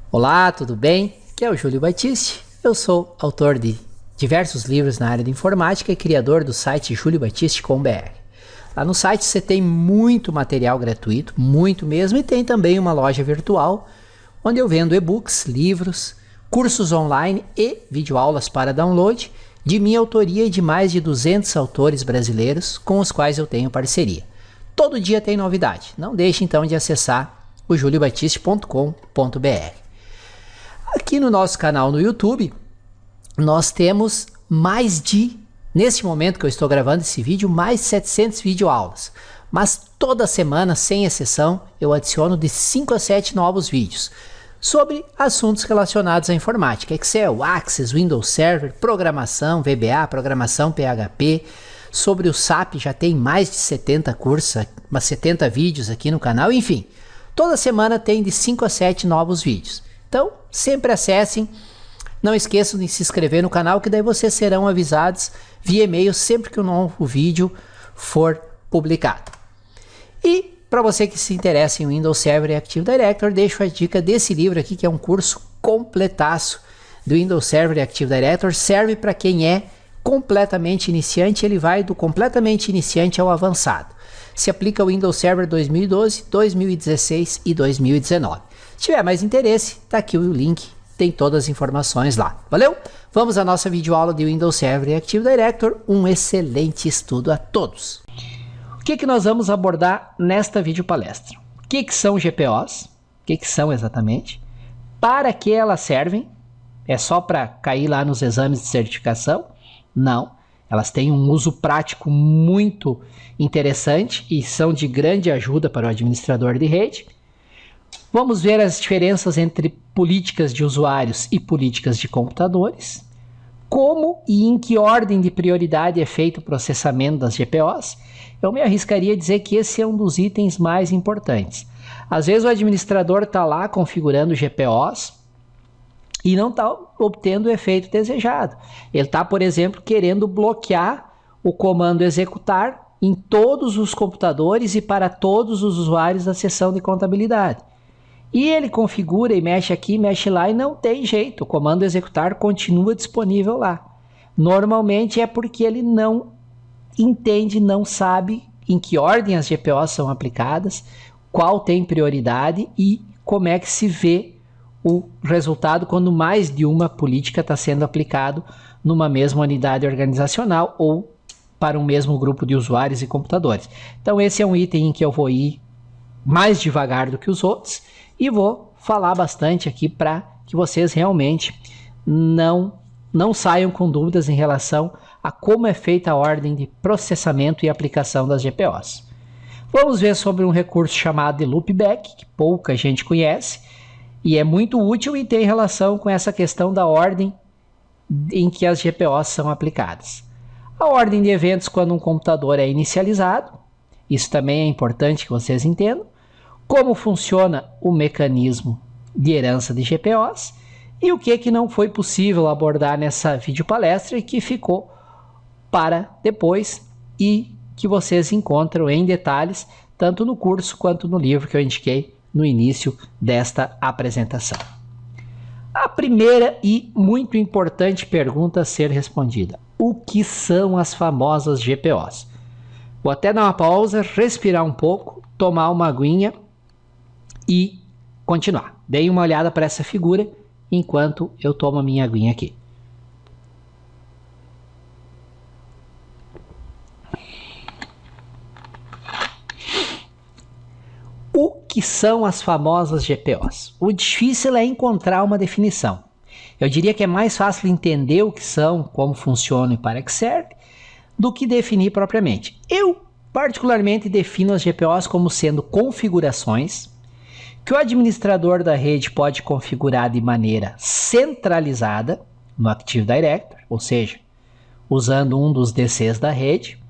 Olá, tudo bem? Aqui é o Júlio Batiste. Eu sou autor de diversos livros na área de informática e criador do site juliobatiste.com.br. Lá no site você tem muito material gratuito, muito mesmo, e tem também uma loja virtual onde eu vendo e-books, livros, cursos online e videoaulas para download de minha autoria e de mais de 200 autores brasileiros com os quais eu tenho parceria. Todo dia tem novidade. Não deixe então de acessar o juliobatiste.com.br. Aqui no nosso canal no YouTube, nós temos neste momento que eu estou gravando esse vídeo, mais 700 videoaulas. Mas toda semana, sem exceção, eu adiciono de 5 a 7 novos vídeos sobre assuntos relacionados à informática, Excel, Access, Windows Server, programação, VBA, programação PHP. Sobre o SAP já tem mais de 70 cursos, 70 vídeos aqui no canal, enfim. Toda semana tem de 5 a 7 novos vídeos. Então, sempre acessem. Não esqueçam de se inscrever no canal, que daí vocês serão avisados via e-mail sempre que um novo vídeo for publicado. E para você que se interessa em Windows Server e Active Directory, deixo a dica desse livro aqui, que é um curso completaço do Windows Server e Active Directory. Serve para quem é completamente iniciante, ele vai do completamente iniciante ao avançado. Se aplica ao Windows Server 2012, 2016 e 2019. Se tiver mais interesse, tá aqui o link, tem todas as informações lá. Valeu? Vamos à nossa videoaula de Windows Server e Active Directory. Um excelente estudo a todos. O que nós vamos abordar nesta videopalestra? O que são GPOs? O que são exatamente? Para que elas servem? É só para cair lá nos exames de certificação? Não. Elas têm um uso prático muito interessante e são de grande ajuda para o administrador de rede. Vamos ver as diferenças entre políticas de usuários e políticas de computadores. Como e em que ordem de prioridade é feito o processamento das GPOs. Eu me arriscaria a dizer que esse é um dos itens mais importantes. Às vezes o administrador está lá configurando GPOs e não está obtendo o efeito desejado. Ele está, por exemplo, querendo bloquear o comando executar em todos os computadores e para todos os usuários da seção de contabilidade. E ele configura e mexe aqui, mexe lá e não tem jeito. O comando executar continua disponível lá. Normalmente é porque ele não entende, não sabe em que ordem as GPOs são aplicadas, qual tem prioridade e como é que se vê o resultado quando mais de uma política está sendo aplicado numa mesma unidade organizacional ou para um mesmo grupo de usuários e computadores. Então esse é um item em que eu vou ir mais devagar do que os outros e vou falar bastante aqui para que vocês realmente não saiam com dúvidas em relação a como é feita a ordem de processamento e aplicação das GPOs. Vamos ver sobre um recurso chamado de loopback, que pouca gente conhece, e é muito útil e tem relação com essa questão da ordem em que as GPOs são aplicadas. A ordem de eventos quando um computador é inicializado, isso também é importante que vocês entendam, como funciona o mecanismo de herança de GPOs e o que não foi possível abordar nessa videopalestra e que ficou para depois e que vocês encontram em detalhes tanto no curso quanto no livro que eu indiquei no início desta apresentação. A primeira e muito importante pergunta a ser respondida: o que são as famosas GPOs? Vou até dar uma pausa, respirar um pouco, tomar uma aguinha e continuar. Deem uma olhada para essa figura enquanto eu tomo a minha aguinha aqui. O que são as famosas GPOs? O difícil é encontrar uma definição. Eu diria que é mais fácil entender o que são, como funcionam e para que servem, do que definir propriamente. Eu, particularmente, defino as GPOs como sendo configurações que o administrador da rede pode configurar de maneira centralizada no Active Directory, ou seja, usando um dos DCs da rede,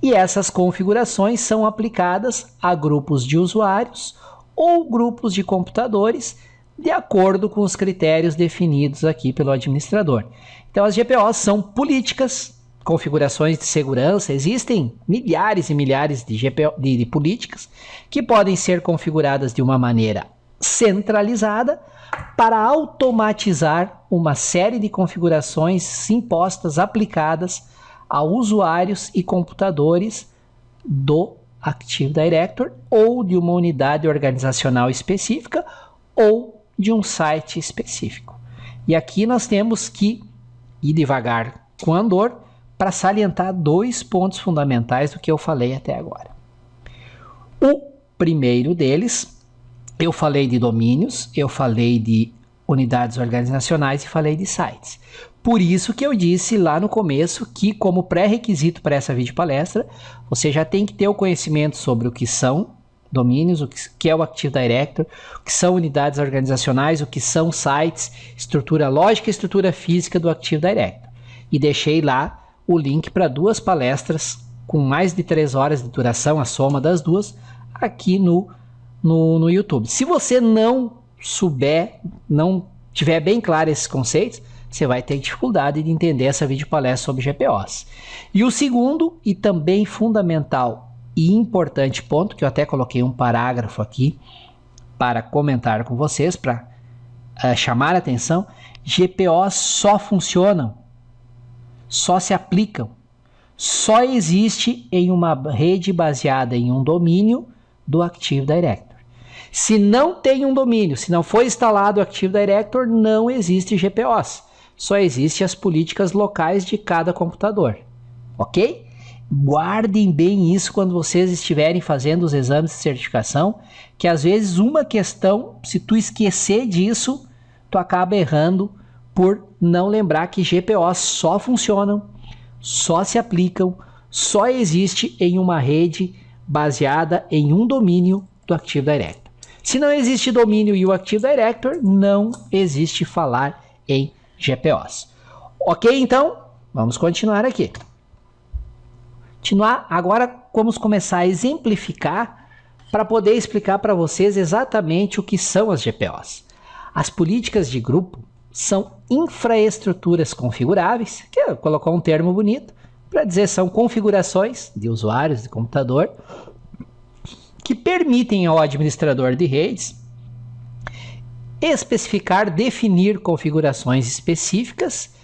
e essas configurações são aplicadas a grupos de usuários ou grupos de computadores de acordo com os critérios definidos aqui pelo administrador. Então as GPOs são políticas, configurações de segurança, existem milhares e milhares de políticas que podem ser configuradas de uma maneira centralizada para automatizar uma série de configurações impostas, aplicadas a usuários e computadores do Active Directory ou de uma unidade organizacional específica ou de um site específico. E aqui nós temos que ir devagar com Andor para salientar 2 pontos fundamentais do que eu falei até agora. O primeiro deles, eu falei de domínios, eu falei de unidades organizacionais e falei de sites. Por isso que eu disse lá no começo que, como pré-requisito para essa videopalestra, você já tem que ter o conhecimento sobre o que são domínios, o que é o Active Directory, o que são unidades organizacionais, o que são sites, estrutura lógica e estrutura física do Active Directory. E deixei lá o link para 2 palestras com mais de 3 horas de duração, a soma das duas, aqui no YouTube. Se você não souber, não tiver bem claro esses conceitos, você vai ter dificuldade de entender essa videopalestra sobre GPOs. E o segundo, e também fundamental e importante ponto, que eu até coloquei um parágrafo aqui para comentar com vocês, para chamar a atenção, GPOs só funcionam, só se aplicam, só existe em uma rede baseada em um domínio do Active Directory. Se não tem um domínio, se não foi instalado o Active Directory, não existe GPOs. Só existem as políticas locais de cada computador, ok? Guardem bem isso quando vocês estiverem fazendo os exames de certificação, que às vezes uma questão, se tu esquecer disso, tu acaba errando por não lembrar que GPOs só funcionam, só se aplicam, só existe em uma rede baseada em um domínio do Active Directory. Se não existe domínio e o Active Directory, não existe falar em GPOs. Ok, então, vamos continuar aqui. Agora vamos começar a exemplificar para poder explicar para vocês exatamente o que são as GPOs. As políticas de grupo são infraestruturas configuráveis, que eu colocar um termo bonito, para dizer são configurações de usuários de computador que permitem ao administrador de redes especificar, definir configurações específicas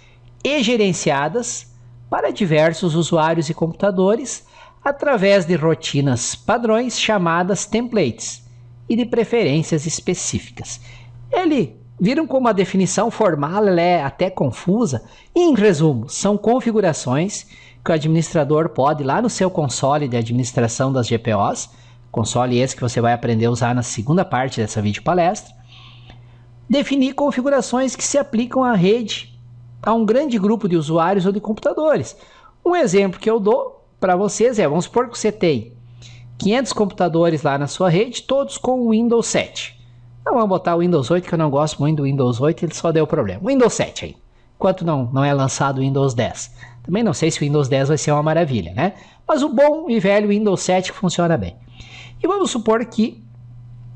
e gerenciadas para diversos usuários e computadores através de rotinas padrões chamadas templates e de preferências específicas. Viram como a definição formal ela é até confusa? Em resumo, são configurações que o administrador pode, lá no seu console de administração das GPOs, console esse que você vai aprender a usar na segunda parte dessa videopalestra, definir configurações que se aplicam à rede, a um grande grupo de usuários ou de computadores. Um exemplo que eu dou para vocês vamos supor que você tem 500 computadores lá na sua rede, todos com o Windows 7. Não vamos botar o Windows 8, que eu não gosto muito do Windows 8, ele só deu problema. Windows 7 aí, enquanto não é lançado o Windows 10. Também não sei se o Windows 10 vai ser uma maravilha, né? Mas o bom e velho Windows 7 funciona bem. E vamos supor que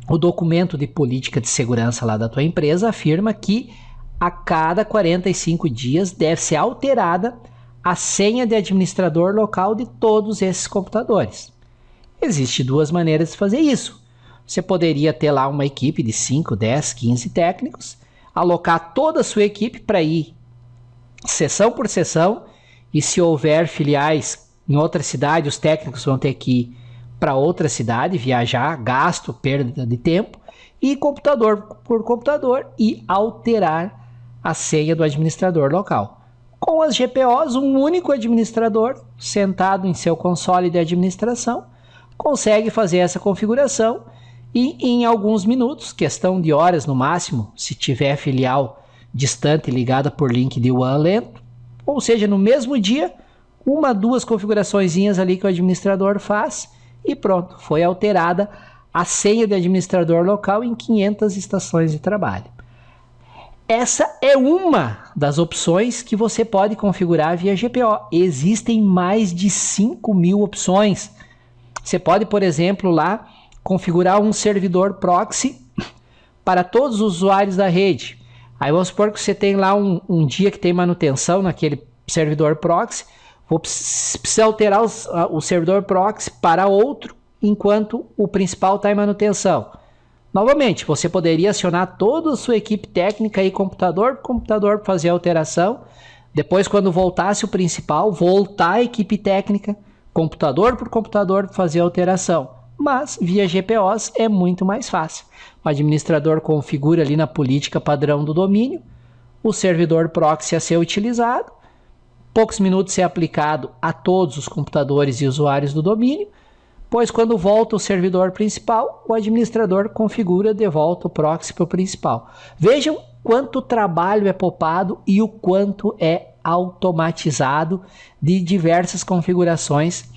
o documento de política de segurança lá da tua empresa afirma que a cada 45 dias deve ser alterada a senha de administrador local de todos esses computadores. Existem 2 maneiras de fazer isso. Você poderia ter lá uma equipe de 5, 10, 15 técnicos, alocar toda a sua equipe para ir seção por seção, e se houver filiais em outra cidade, os técnicos vão ter que ir para outra cidade, viajar, gasto, perda de tempo, e computador por computador e alterar a senha do administrador local. Com as GPOs, um único administrador, sentado em seu console de administração, consegue fazer essa configuração e em alguns minutos, questão de horas no máximo, se tiver filial distante ligada por link de WAN lento, ou seja, no mesmo dia, 1, 2 configuraçõezinhas ali que o administrador faz e pronto, foi alterada a senha de administrador local em 500 estações de trabalho. Essa é uma das opções que você pode configurar via GPO. Existem mais de 5.000 opções. Você pode, por exemplo, lá configurar um servidor proxy para todos os usuários da rede. Aí vamos supor que você tem lá um dia que tem manutenção naquele servidor proxy, precisa alterar o servidor proxy para outro enquanto o principal está em manutenção. Novamente, você poderia acionar toda a sua equipe técnica e computador por computador para fazer a alteração. Depois, quando voltasse o principal, voltar a equipe técnica, computador por computador para fazer a alteração. Mas, via GPOs, é muito mais fácil. O administrador configura ali na política padrão do domínio, o servidor proxy a ser utilizado, poucos minutos ser aplicado a todos os computadores e usuários do domínio, pois quando volta o servidor principal, o administrador configura de volta o proxy para o principal. Vejam quanto trabalho é poupado e o quanto é automatizado de diversas configurações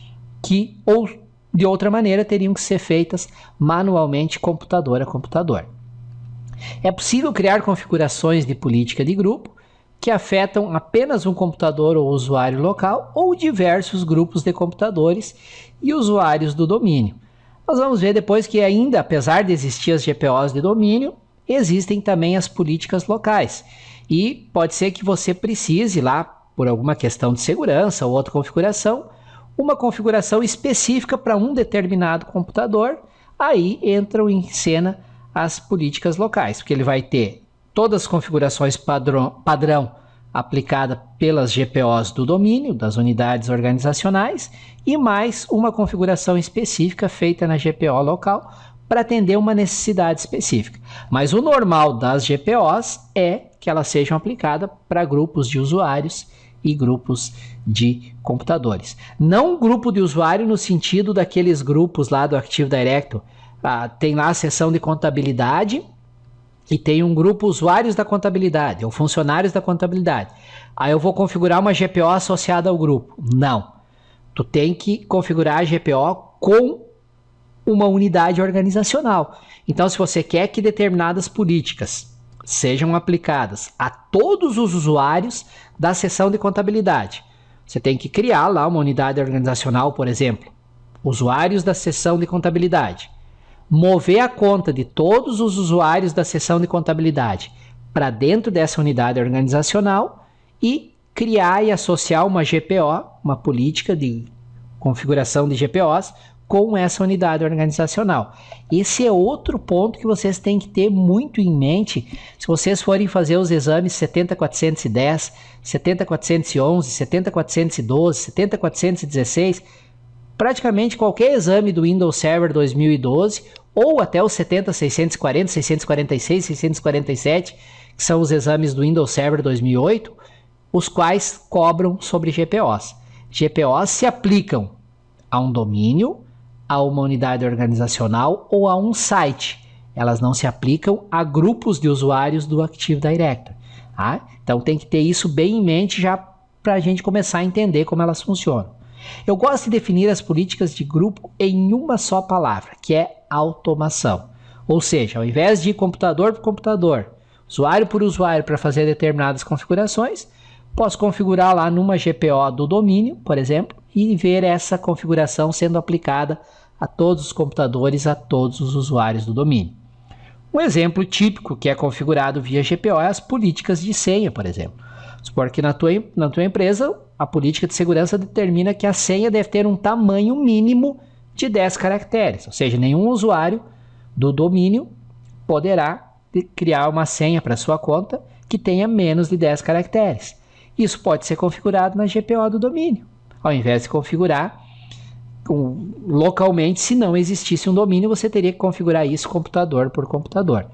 que, ou de outra maneira, teriam que ser feitas manualmente, computador a computador. É possível criar configurações de política de grupo que afetam apenas um computador ou usuário local ou diversos grupos de computadores e usuários do domínio. Nós vamos ver depois que ainda, apesar de existir as GPOs de domínio, existem também as políticas locais. E pode ser que você precise lá, por alguma questão de segurança ou outra configuração, uma configuração específica para um determinado computador. Aí entram em cena as políticas locais, porque ele vai ter todas as configurações padrão aplicada pelas GPOs do domínio, das unidades organizacionais, e mais uma configuração específica feita na GPO local para atender uma necessidade específica. Mas o normal das GPOs é que elas sejam aplicadas para grupos de usuários e grupos de computadores. Não grupo de usuário no sentido daqueles grupos lá do Active Directory. Tem lá a seção de contabilidade e tem um grupo usuários da contabilidade ou funcionários da contabilidade. Aí eu vou configurar uma GPO associada ao grupo. Não. Tu tem que configurar a GPO com uma unidade organizacional. Então, se você quer que determinadas políticas sejam aplicadas a todos os usuários da seção de contabilidade, você tem que criar lá uma unidade organizacional, por exemplo, usuários da seção de contabilidade. Mover a conta de todos os usuários da seção de contabilidade para dentro dessa unidade organizacional e criar e associar uma GPO, uma política de configuração de GPOs, com essa unidade organizacional. Esse é outro ponto que vocês têm que ter muito em mente se vocês forem fazer os exames 70410, 70411, 70412, 70416, praticamente qualquer exame do Windows Server 2012 ou até os 70640, 646, 647, que são os exames do Windows Server 2008, os quais cobram sobre GPOs. GPOs se aplicam a um domínio, a uma unidade organizacional ou a um site. Elas não se aplicam a grupos de usuários do Active Directory. Tá? Então tem que ter isso bem em mente já para a gente começar a entender como elas funcionam. Eu gosto de definir as políticas de grupo em uma só palavra, que é automação. Ou seja, ao invés de computador por computador, usuário por usuário para fazer determinadas configurações, posso configurar lá numa GPO do domínio, por exemplo, e ver essa configuração sendo aplicada a todos os computadores, a todos os usuários do domínio. Um exemplo típico que é configurado via GPO é as políticas de senha, por exemplo. Supor que na tua empresa, a política de segurança determina que a senha deve ter um tamanho mínimo de 10 caracteres, ou seja, nenhum usuário do domínio poderá criar uma senha para sua conta que tenha menos de 10 caracteres. Isso pode ser configurado na GPO do domínio, ao invés de configurar localmente. Se não existisse um domínio, você teria que configurar isso computador por computador.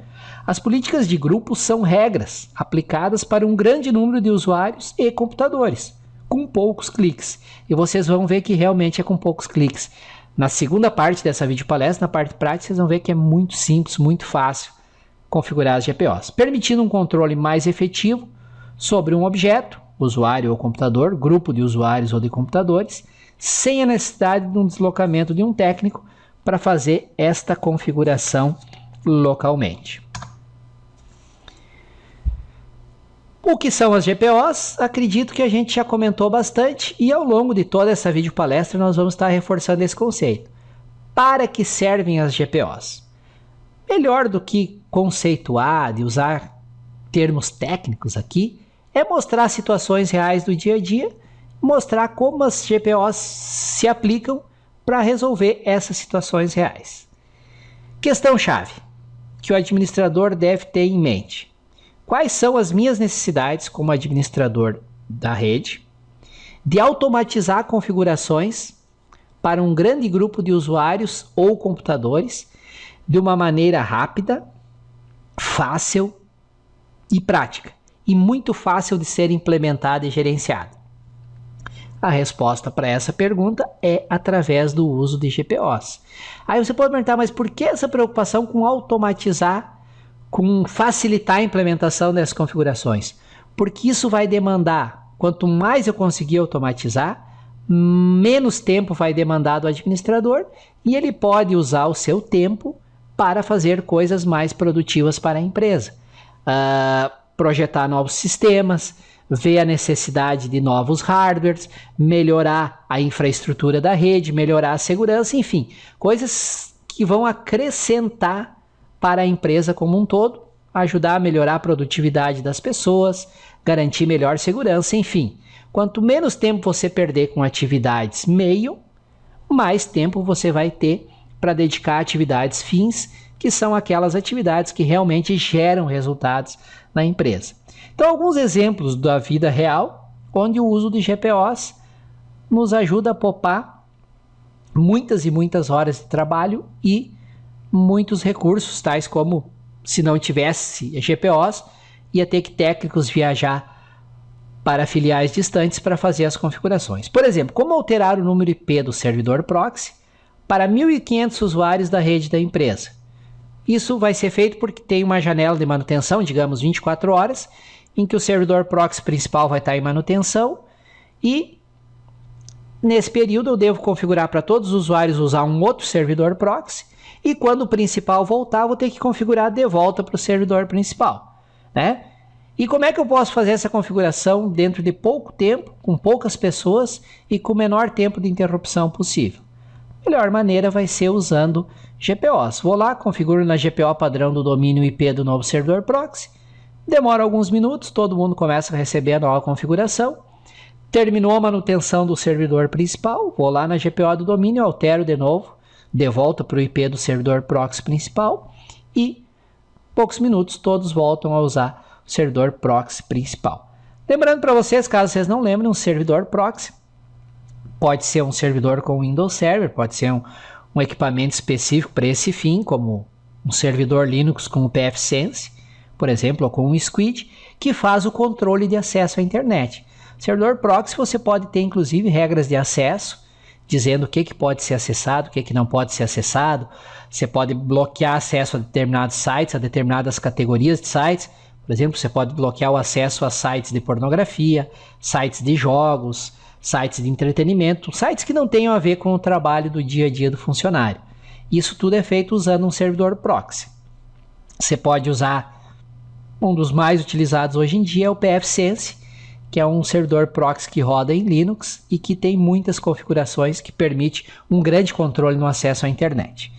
As políticas de grupo são regras aplicadas para um grande número de usuários e computadores, com poucos cliques. E vocês vão ver que realmente é com poucos cliques. Na segunda parte dessa videopalestra, na parte prática, vocês vão ver que é muito simples, muito fácil configurar as GPOs, permitindo um controle mais efetivo sobre um objeto, usuário ou computador, grupo de usuários ou de computadores, sem a necessidade de um deslocamento de um técnico para fazer esta configuração localmente. O que são as GPOs? Acredito que a gente já comentou bastante e ao longo de toda essa videopalestra nós vamos estar reforçando esse conceito. Para que servem as GPOs? Melhor do que conceituar, de usar termos técnicos aqui, é mostrar situações reais do dia a dia, mostrar como as GPOs se aplicam para resolver essas situações reais. Questão-chave. que o administrador deve ter em mente? Quais são as minhas necessidades como administrador da rede de automatizar configurações para um grande grupo de usuários ou computadores de uma maneira rápida, fácil e prática, e muito fácil de ser implementada e gerenciada? A resposta para essa pergunta é através do uso de GPOs. Aí você pode perguntar, mas por que essa preocupação com automatizar, com facilitar a implementação dessas configurações? Porque isso vai demandar, quanto mais eu conseguir automatizar, menos tempo vai demandar do administrador e ele pode usar o seu tempo para fazer coisas mais produtivas para a empresa. Projetar novos sistemas, ver a necessidade de novos hardwares, melhorar a infraestrutura da rede, melhorar a segurança, enfim, coisas que vão acrescentar para a empresa como um todo, ajudar a melhorar a produtividade das pessoas, garantir melhor segurança, enfim. Quanto menos tempo você perder com atividades meio, mais tempo você vai ter para dedicar a atividades fins, que são aquelas atividades que realmente geram resultados na empresa. Então, alguns exemplos da vida real, onde o uso de GPOs nos ajuda a poupar muitas e muitas horas de trabalho e muitos recursos, tais como, se não tivesse GPOs, ia ter que técnicos viajar para filiais distantes para fazer as configurações. Por exemplo, como alterar o número IP do servidor proxy para 1.500 usuários da rede da empresa? Isso vai ser feito porque tem uma janela de manutenção, digamos 24 horas, em que o servidor proxy principal vai estar em manutenção e nesse período eu devo configurar para todos os usuários usar um outro servidor proxy e quando o principal voltar, vou ter que configurar de volta para o servidor principal, né? E como é que eu posso fazer essa configuração dentro de pouco tempo, com poucas pessoas e com o menor tempo de interrupção possível? A melhor maneira vai ser usando GPOs. Vou lá, configuro na GPO padrão do domínio IP do novo servidor proxy, demora alguns minutos, todo mundo começa a receber a nova configuração, terminou a manutenção do servidor principal, vou lá na GPO do domínio, altero de novo, de volta para o IP do servidor proxy principal e poucos minutos todos voltam a usar o servidor proxy principal. Lembrando para vocês, caso vocês não lembrem, um servidor proxy pode ser um servidor com Windows Server, pode ser um equipamento específico para esse fim, como um servidor Linux com o pfSense, por exemplo, ou com um Squid, que faz o controle de acesso à internet. Servidor proxy você pode ter inclusive regras de acesso, dizendo o que pode ser acessado, o que não pode ser acessado. Você pode bloquear acesso a determinados sites, a determinadas categorias de sites. Por exemplo, você pode bloquear o acesso a sites de pornografia, sites de jogos, sites de entretenimento, sites que não tenham a ver com o trabalho do dia a dia do funcionário. Isso tudo é feito usando um servidor proxy. Você pode usar um dos mais utilizados hoje em dia é o pfSense, que é um servidor proxy que roda em Linux e que tem muitas configurações que permite um grande controle no acesso à internet.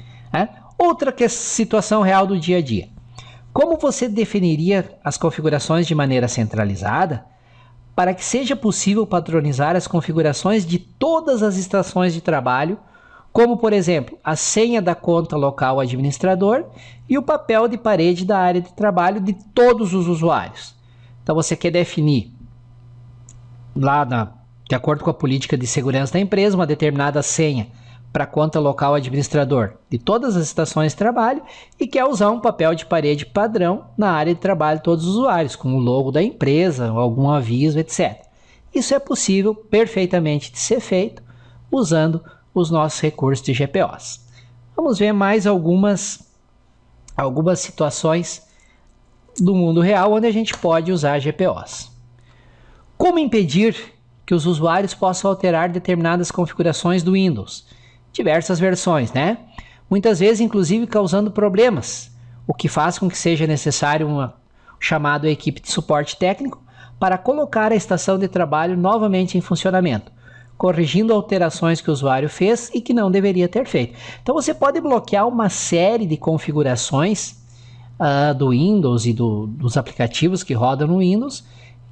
Outra situação real do dia a dia. Como você definiria as configurações de maneira centralizada para que seja possível padronizar as configurações de todas as estações de trabalho, como, por exemplo, a senha da conta local administrador e o papel de parede da área de trabalho de todos os usuários? Então você quer definir lá, de acordo com a política de segurança da empresa, uma determinada senha para a conta local administrador de todas as estações de trabalho e quer usar um papel de parede padrão na área de trabalho de todos os usuários, com o logo da empresa, algum aviso, etc. Isso é possível perfeitamente de ser feito usando os nossos recursos de GPOs. Vamos ver mais algumas situações do mundo real onde a gente pode usar GPOs. Como impedir que os usuários possam alterar determinadas configurações do Windows? Diversas versões, né? Muitas vezes, inclusive, causando problemas, o que faz com que seja necessário chamado a equipe de suporte técnico para colocar a estação de trabalho novamente em funcionamento, corrigindo alterações que o usuário fez e que não deveria ter feito. Então você pode bloquear uma série de configurações do Windows e dos aplicativos que rodam no Windows,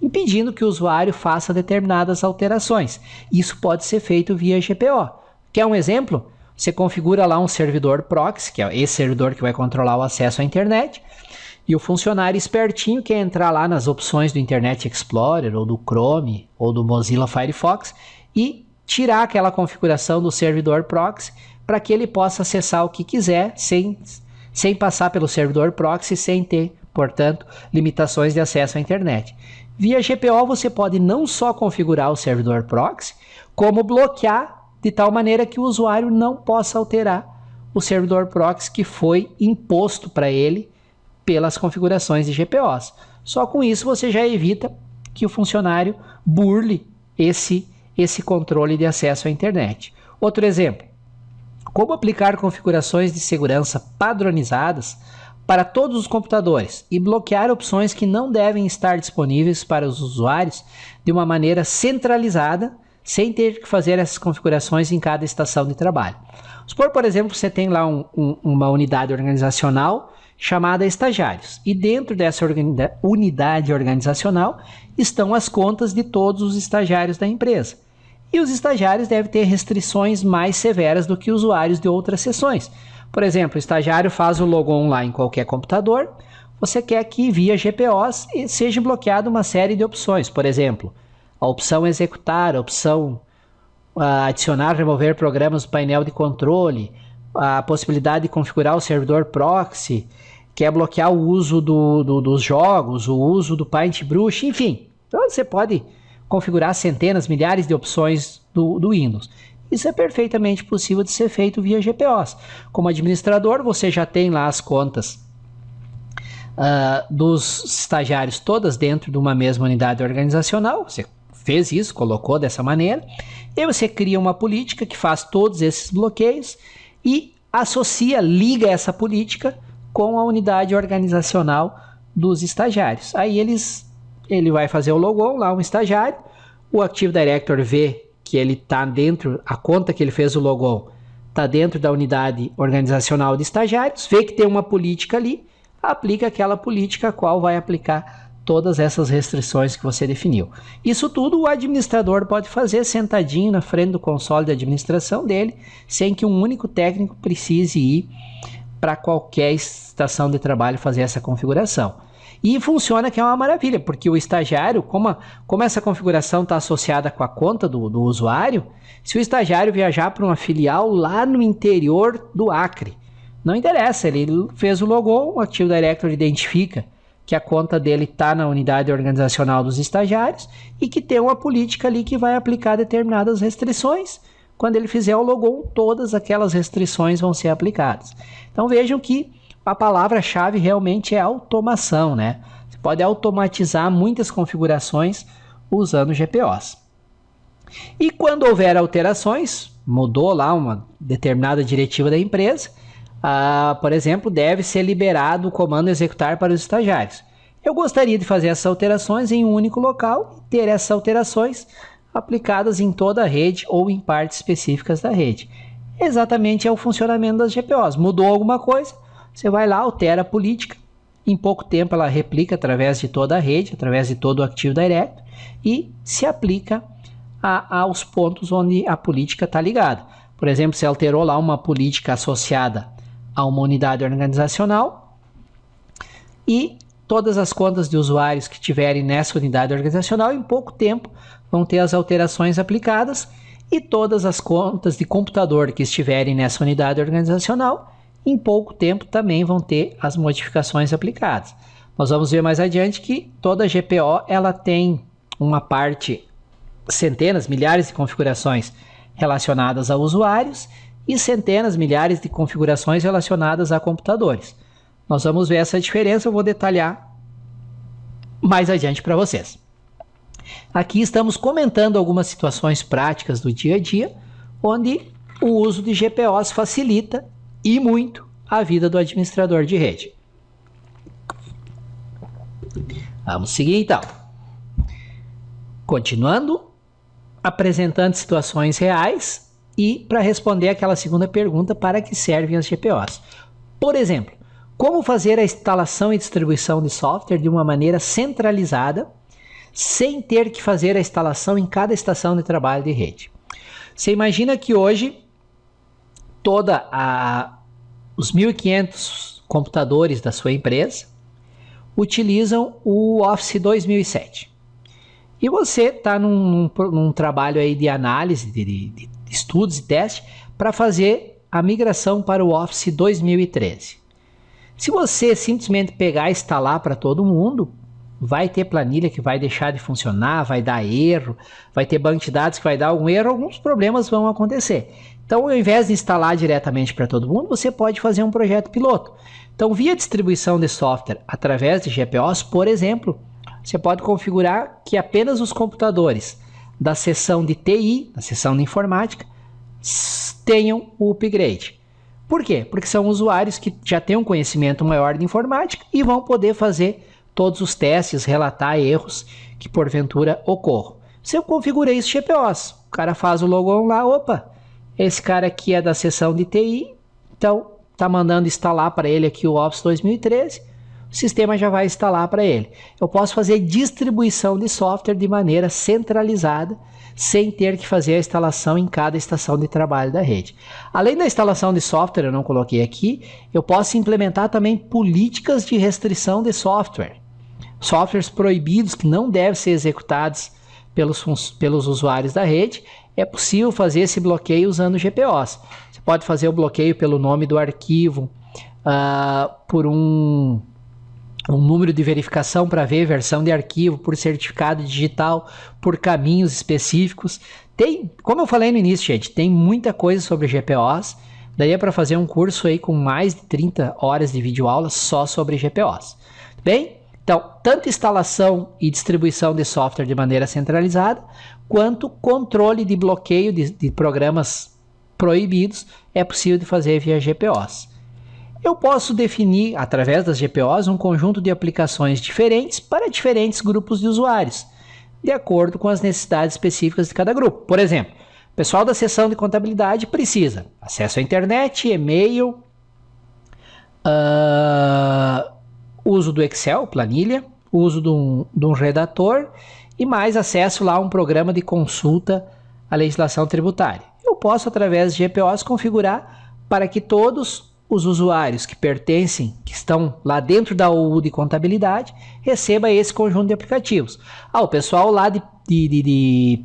impedindo que o usuário faça determinadas alterações. Isso pode ser feito via GPO. Quer um exemplo? Você configura lá um servidor proxy, que é esse servidor que vai controlar o acesso à internet, e o funcionário espertinho quer entrar lá nas opções do Internet Explorer, ou do Chrome, ou do Mozilla Firefox, e tirar aquela configuração do servidor proxy para que ele possa acessar o que quiser sem passar pelo servidor proxy, sem ter, portanto, limitações de acesso à internet. Via GPO você pode não só configurar o servidor proxy, como bloquear de tal maneira que o usuário não possa alterar o servidor proxy que foi imposto para ele pelas configurações de GPOs. Só com isso você já evita que o funcionário burle esse controle de acesso à internet. Outro exemplo, como aplicar configurações de segurança padronizadas para todos os computadores e bloquear opções que não devem estar disponíveis para os usuários de uma maneira centralizada, sem ter que fazer essas configurações em cada estação de trabalho. Supor, por exemplo, que você tem lá uma unidade organizacional chamada estagiários, e dentro dessa unidade organizacional estão as contas de todos os estagiários da empresa. E os estagiários devem ter restrições mais severas do que usuários de outras seções. Por exemplo, o estagiário faz o logon lá em qualquer computador, você quer que via GPOs seja bloqueada uma série de opções. Por exemplo, a opção executar, a opção adicionar, remover programas do painel de controle, a possibilidade de configurar o servidor proxy, quer bloquear o uso dos jogos, o uso do Paintbrush, enfim. Então você pode configurar centenas, milhares de opções do Windows. Isso é perfeitamente possível de ser feito via GPOs. Como administrador, você já tem lá as contas dos estagiários todas dentro de uma mesma unidade organizacional. Você fez isso, colocou dessa maneira, e você cria uma política que faz todos esses bloqueios e liga essa política com a unidade organizacional dos estagiários. Aí ele vai fazer o logon lá, um estagiário, o Active Directory vê que ele está dentro, a conta que ele fez o logon está dentro da unidade organizacional de estagiários, vê que tem uma política ali, aplica aquela política a qual vai aplicar todas essas restrições que você definiu. Isso tudo o administrador pode fazer sentadinho na frente do console de administração dele, sem que um único técnico precise ir para qualquer estação de trabalho fazer essa configuração. E funciona que é uma maravilha, porque o estagiário, como essa configuração está associada com a conta do usuário, se o estagiário viajar para uma filial lá no interior do Acre, não interessa, ele fez o logon, o Active Directory identifica que a conta dele está na unidade organizacional dos estagiários e que tem uma política ali que vai aplicar determinadas restrições. Quando ele fizer o logon, todas aquelas restrições vão ser aplicadas. Então vejam que a palavra-chave realmente é automação, né? Você pode automatizar muitas configurações usando GPOs. E quando houver alterações, mudou lá uma determinada diretiva da empresa, por exemplo, deve ser liberado o comando executar para os estagiários. Eu gostaria de fazer essas alterações em um único local e ter essas alterações aplicadas em toda a rede ou em partes específicas da rede. Exatamente é o funcionamento das GPOs. Mudou alguma coisa, você vai lá, altera a política, em pouco tempo ela replica através de toda a rede, através de todo o Active Directory e se aplica aos pontos onde a política está ligada. Por exemplo, você alterou lá uma política associada a uma unidade organizacional e todas as contas de usuários que tiverem nessa unidade organizacional, em pouco tempo vão ter as alterações aplicadas e todas as contas de computador que estiverem nessa unidade organizacional, em pouco tempo também vão ter as modificações aplicadas. Nós vamos ver mais adiante que toda GPO ela tem uma parte, centenas, milhares de configurações relacionadas a usuários e centenas, milhares de configurações relacionadas a computadores. Nós vamos ver essa diferença, eu vou detalhar mais adiante para vocês. Aqui estamos comentando algumas situações práticas do dia a dia, onde o uso de GPOs facilita e muito a vida do administrador de rede. Vamos seguir então. Continuando, apresentando situações reais e para responder aquela segunda pergunta, para que servem as GPOs. Por exemplo, como fazer a instalação e distribuição de software de uma maneira centralizada, sem ter que fazer a instalação em cada estação de trabalho de rede. Você imagina que hoje os 1.500 computadores da sua empresa utilizam o Office 2007. E você está num trabalho aí de análise, de estudos e testes para fazer a migração para o Office 2013. Se você simplesmente pegar e instalar para todo mundo, vai ter planilha que vai deixar de funcionar, vai dar erro, vai ter banco de dados que vai dar algum erro, alguns problemas vão acontecer. Então, ao invés de instalar diretamente para todo mundo, você pode fazer um projeto piloto. Então, via distribuição de software através de GPOs, por exemplo, você pode configurar que apenas os computadores da seção de TI, da seção de informática, tenham o upgrade. Por quê? Porque são usuários que já têm um conhecimento maior de informática e vão poder fazer todos os testes, relatar erros que porventura ocorram. Se eu configurei isso GPOs, o cara faz o logon lá, opa, esse cara aqui é da seção de TI, então está mandando instalar para ele aqui o Office 2013, o sistema já vai instalar para ele. Eu posso fazer distribuição de software de maneira centralizada, sem ter que fazer a instalação em cada estação de trabalho da rede. Além da instalação de software, eu não coloquei aqui, eu posso implementar também políticas de restrição de software. Softwares proibidos que não devem ser executados pelos usuários da rede, é possível fazer esse bloqueio usando GPOs. Você pode fazer o bloqueio pelo nome do arquivo, por um número de verificação para ver versão de arquivo, por certificado digital, por caminhos específicos. Como eu falei no início, gente, tem muita coisa sobre GPOs. Daí para fazer um curso aí com mais de 30 horas de videoaula só sobre GPOs. Bem, então, tanto instalação e distribuição de software de maneira centralizada, quanto controle de bloqueio de programas proibidos é possível de fazer via GPOs. Eu posso definir, através das GPOs, um conjunto de aplicações diferentes para diferentes grupos de usuários, de acordo com as necessidades específicas de cada grupo. Por exemplo, o pessoal da seção de contabilidade precisa acesso à internet, e-mail, uso do Excel, planilha, uso de um redator e mais acesso lá a um programa de consulta à legislação tributária. Eu posso, através de GPOs, configurar para que todos os usuários que estão lá dentro da OU de contabilidade, receba esse conjunto de aplicativos. O pessoal lá de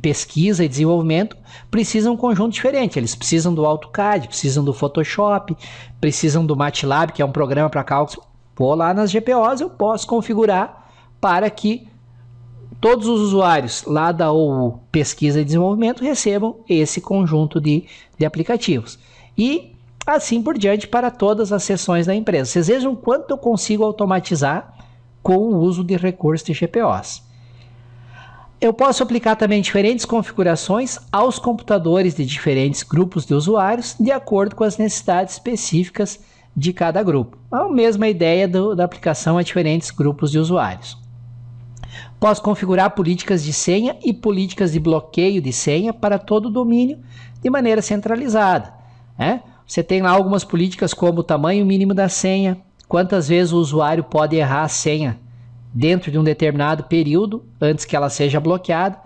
pesquisa e desenvolvimento precisa um conjunto diferente. Eles precisam do AutoCAD, precisam do Photoshop, precisam do MATLAB, que é um programa para cálculo. Vou lá nas GPOs, eu posso configurar para que todos os usuários lá da OU pesquisa e desenvolvimento recebam esse conjunto de aplicativos. E assim por diante para todas as seções da empresa. Vocês vejam quanto eu consigo automatizar com o uso de recursos de GPOs. Eu posso aplicar também diferentes configurações aos computadores de diferentes grupos de usuários, de acordo com as necessidades específicas de cada grupo. A mesma ideia da aplicação a diferentes grupos de usuários. Posso configurar políticas de senha e políticas de bloqueio de senha para todo o domínio de maneira centralizada, né? Você tem lá algumas políticas como o tamanho mínimo da senha, quantas vezes o usuário pode errar a senha dentro de um determinado período antes que ela seja bloqueada.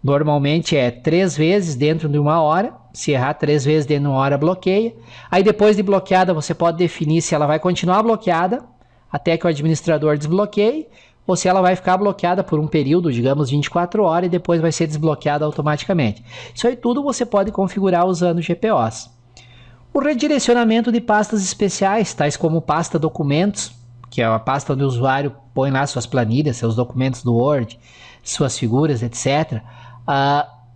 Normalmente é 3 vezes dentro de 1 hora. Se errar 3 vezes dentro de 1 hora, bloqueia. Aí depois de bloqueada, você pode definir se ela vai continuar bloqueada até que o administrador desbloqueie, ou se ela vai ficar bloqueada por um período, digamos 24 horas, e depois vai ser desbloqueada automaticamente. Isso aí tudo você pode configurar usando GPOs. O redirecionamento de pastas especiais, tais como pasta documentos, que é a pasta onde o usuário põe lá suas planilhas, seus documentos do Word, suas figuras, etc.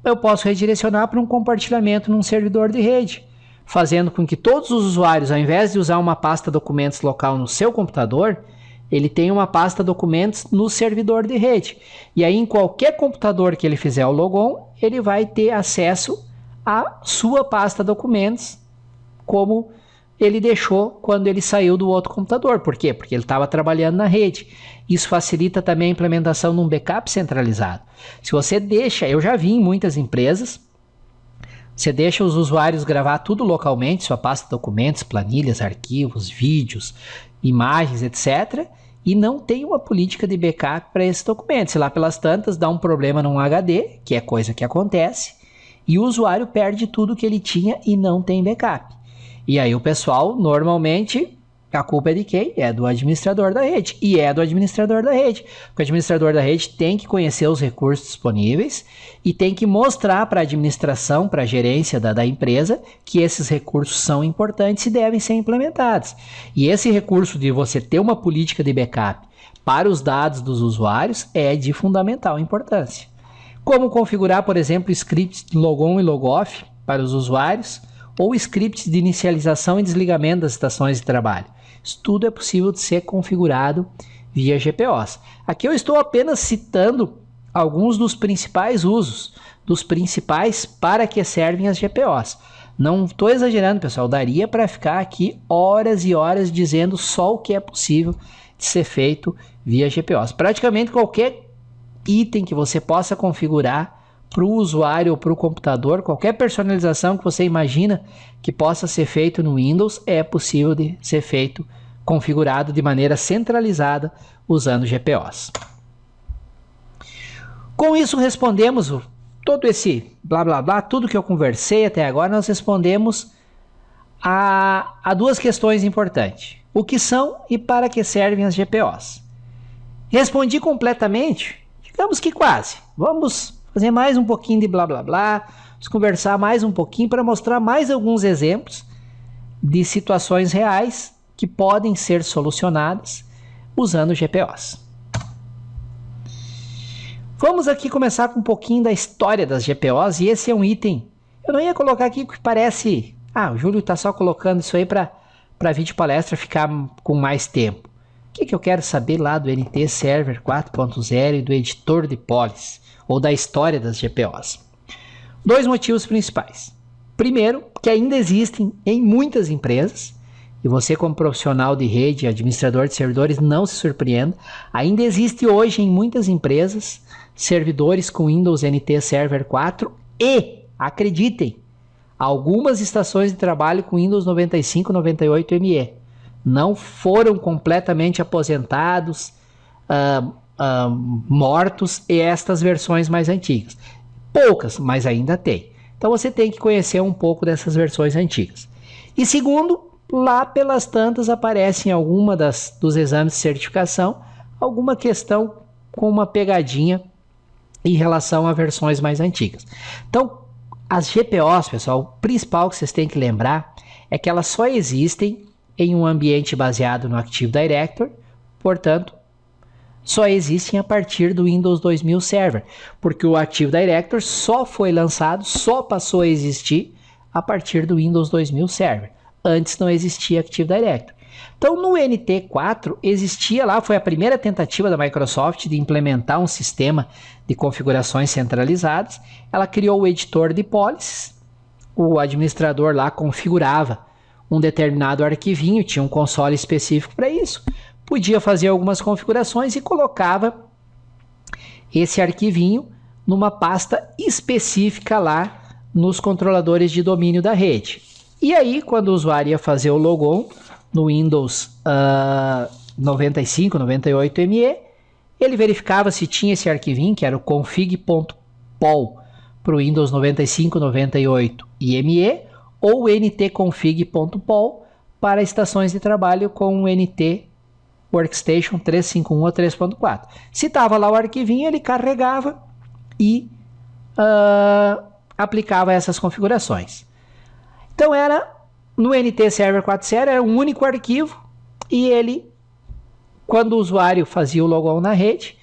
Eu posso redirecionar para um compartilhamento num servidor de rede, fazendo com que todos os usuários, ao invés de usar uma pasta documentos local no seu computador, ele tenha uma pasta documentos no servidor de rede. E aí, em qualquer computador que ele fizer o logon, ele vai ter acesso à sua pasta documentos, como ele deixou quando ele saiu do outro computador. Por quê? Porque ele estava trabalhando na rede. Isso facilita também a implementação de um backup centralizado. Se você deixa, eu já vi em muitas empresas, você deixa os usuários gravar tudo localmente, sua pasta de documentos, planilhas, arquivos, vídeos, imagens, etc. E não tem uma política de backup para esses documentos. Se lá pelas tantas dá um problema num HD, que é coisa que acontece, e o usuário perde tudo que ele tinha e não tem backup. E aí o pessoal, normalmente, a culpa é de quem? É do administrador da rede. E é do administrador da rede. Porque o administrador da rede tem que conhecer os recursos disponíveis e tem que mostrar para a administração, para a gerência da empresa, que esses recursos são importantes e devem ser implementados. E esse recurso de você ter uma política de backup para os dados dos usuários é de fundamental importância. Como configurar, por exemplo, scripts de logon e logoff para os usuários ou scripts de inicialização e desligamento das estações de trabalho. Isso tudo é possível de ser configurado via GPOs. Aqui eu estou apenas citando alguns dos principais usos, dos principais para que servem as GPOs. Não estou exagerando, pessoal, daria para ficar aqui horas e horas dizendo só o que é possível de ser feito via GPOs. Praticamente qualquer item que você possa configurar para o usuário ou para o computador, qualquer personalização que você imagina que possa ser feito no Windows, é possível de ser feito, configurado de maneira centralizada usando GPOs. Com isso respondemos todo esse blá blá blá, tudo que eu conversei até agora, nós respondemos a duas questões importantes. O que são e para que servem as GPOs? Respondi completamente? Digamos que quase. Vamos fazer mais um pouquinho de blá blá blá, vamos conversar mais um pouquinho para mostrar mais alguns exemplos de situações reais que podem ser solucionadas usando GPOs. Vamos aqui começar com um pouquinho da história das GPOs, e esse é um item, eu não ia colocar aqui porque parece, o Júlio está só colocando isso aí para vídeo palestra ficar com mais tempo. O que eu quero saber lá do NT Server 4.0 e do editor de policy, ou da história das GPOs? Dois motivos principais. Primeiro, que ainda existem em muitas empresas, e você como profissional de rede, administrador de servidores, não se surpreenda, ainda existe hoje em muitas empresas servidores com Windows NT Server 4 e, acreditem, algumas estações de trabalho com Windows 95 e 98 ME. Não foram completamente aposentados, mortos, e estas versões mais antigas. Poucas, mas ainda tem. Então você tem que conhecer um pouco dessas versões antigas. E segundo, lá pelas tantas aparece em alguma dos exames de certificação alguma questão com uma pegadinha em relação a versões mais antigas. Então, as GPOs, pessoal, o principal que vocês têm que lembrar é que elas só existem em um ambiente baseado no Active Directory, portanto, só existem a partir do Windows 2000 Server, porque o Active Directory só foi lançado, só passou a existir a partir do Windows 2000 Server. Antes não existia Active Directory. Então no NT4 existia lá, foi a primeira tentativa da Microsoft de implementar um sistema de configurações centralizadas. Ela criou o editor de policies, o administrador lá configurava um determinado arquivinho, tinha um console específico para isso, podia fazer algumas configurações e colocava esse arquivinho numa pasta específica lá nos controladores de domínio da rede. E aí, quando o usuário ia fazer o logon no Windows 95, 98 ME, ele verificava se tinha esse arquivinho, que era o config.pol para o Windows 95, 98 e ME, ou ntconfig.pol para estações de trabalho com o NT Workstation 351 ou 3.4. Se estava lá o arquivinho, ele carregava e aplicava essas configurações. Então no NT Server 4.0 era um único arquivo, e ele, quando o usuário fazia o logon na rede,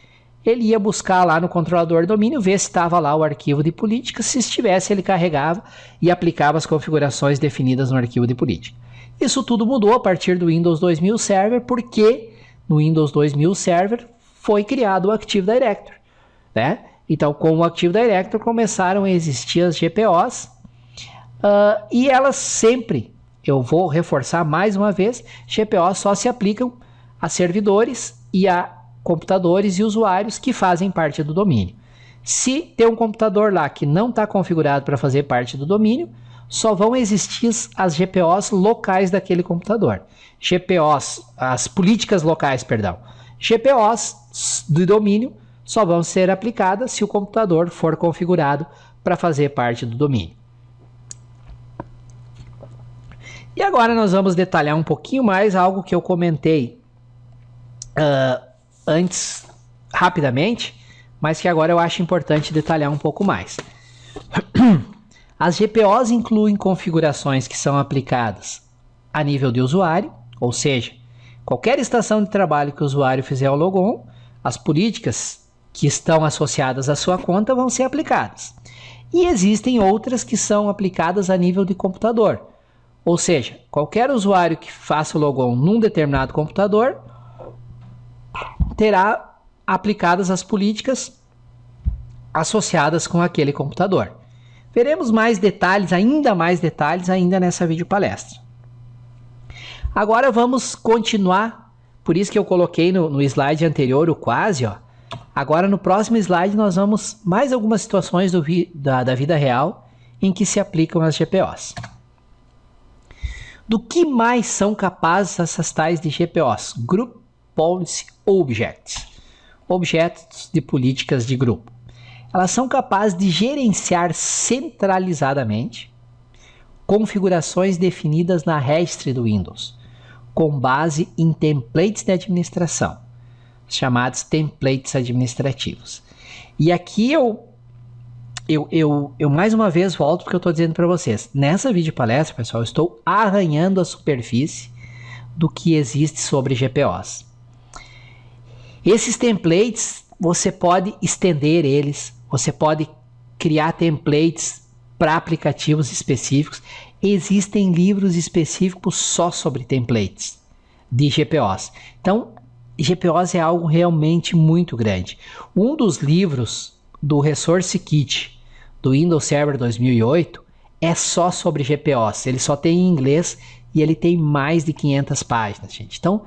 ele ia buscar lá no controlador de domínio, ver se estava lá o arquivo de política. Se estivesse, ele carregava e aplicava as configurações definidas no arquivo de política. Isso tudo mudou a partir do Windows 2000 Server, porque no Windows 2000 Server foi criado o Active Directory, né? Então, com o Active Directory começaram a existir as GPOs, e elas sempre, eu vou reforçar mais uma vez, GPOs só se aplicam a servidores e a computadores e usuários que fazem parte do domínio. Se tem um computador lá que não está configurado para fazer parte do domínio, só vão existir as GPOs locais daquele computador. As políticas locais, perdão. GPOs do domínio só vão ser aplicadas se o computador for configurado para fazer parte do domínio. E agora nós vamos detalhar um pouquinho mais algo que eu comentei antes, rapidamente, mas que agora eu acho importante detalhar um pouco mais. As GPOs incluem configurações que são aplicadas a nível de usuário, ou seja, qualquer estação de trabalho que o usuário fizer ao logon, as políticas que estão associadas à sua conta vão ser aplicadas. E existem outras que são aplicadas a nível de computador, ou seja, qualquer usuário que faça o logon num determinado computador terá aplicadas as políticas associadas com aquele computador. Veremos mais detalhes ainda nessa videopalestra. Agora vamos continuar, por isso que eu coloquei no slide anterior o quase, ó. Agora no próximo slide nós vamos mais algumas situações da vida real em que se aplicam as GPOs. Do que mais são capazes essas tais de GPOs? Group Policy Objects. Objetos de políticas de grupo. Elas são capazes de gerenciar centralizadamente configurações definidas na registry do Windows, com base em templates de administração, chamados templates administrativos. E aqui eu mais uma vez volto porque eu estou dizendo para vocês, nessa videopalestra, pessoal, eu estou arranhando a superfície do que existe sobre GPOs. Esses templates, você pode estender eles, você pode criar templates para aplicativos específicos. Existem livros específicos só sobre templates de GPOs. Então, GPOs é algo realmente muito grande. Um dos livros do Resource Kit do Windows Server 2008 é só sobre GPOs. Ele só tem em inglês e ele tem mais de 500 páginas, gente. Então,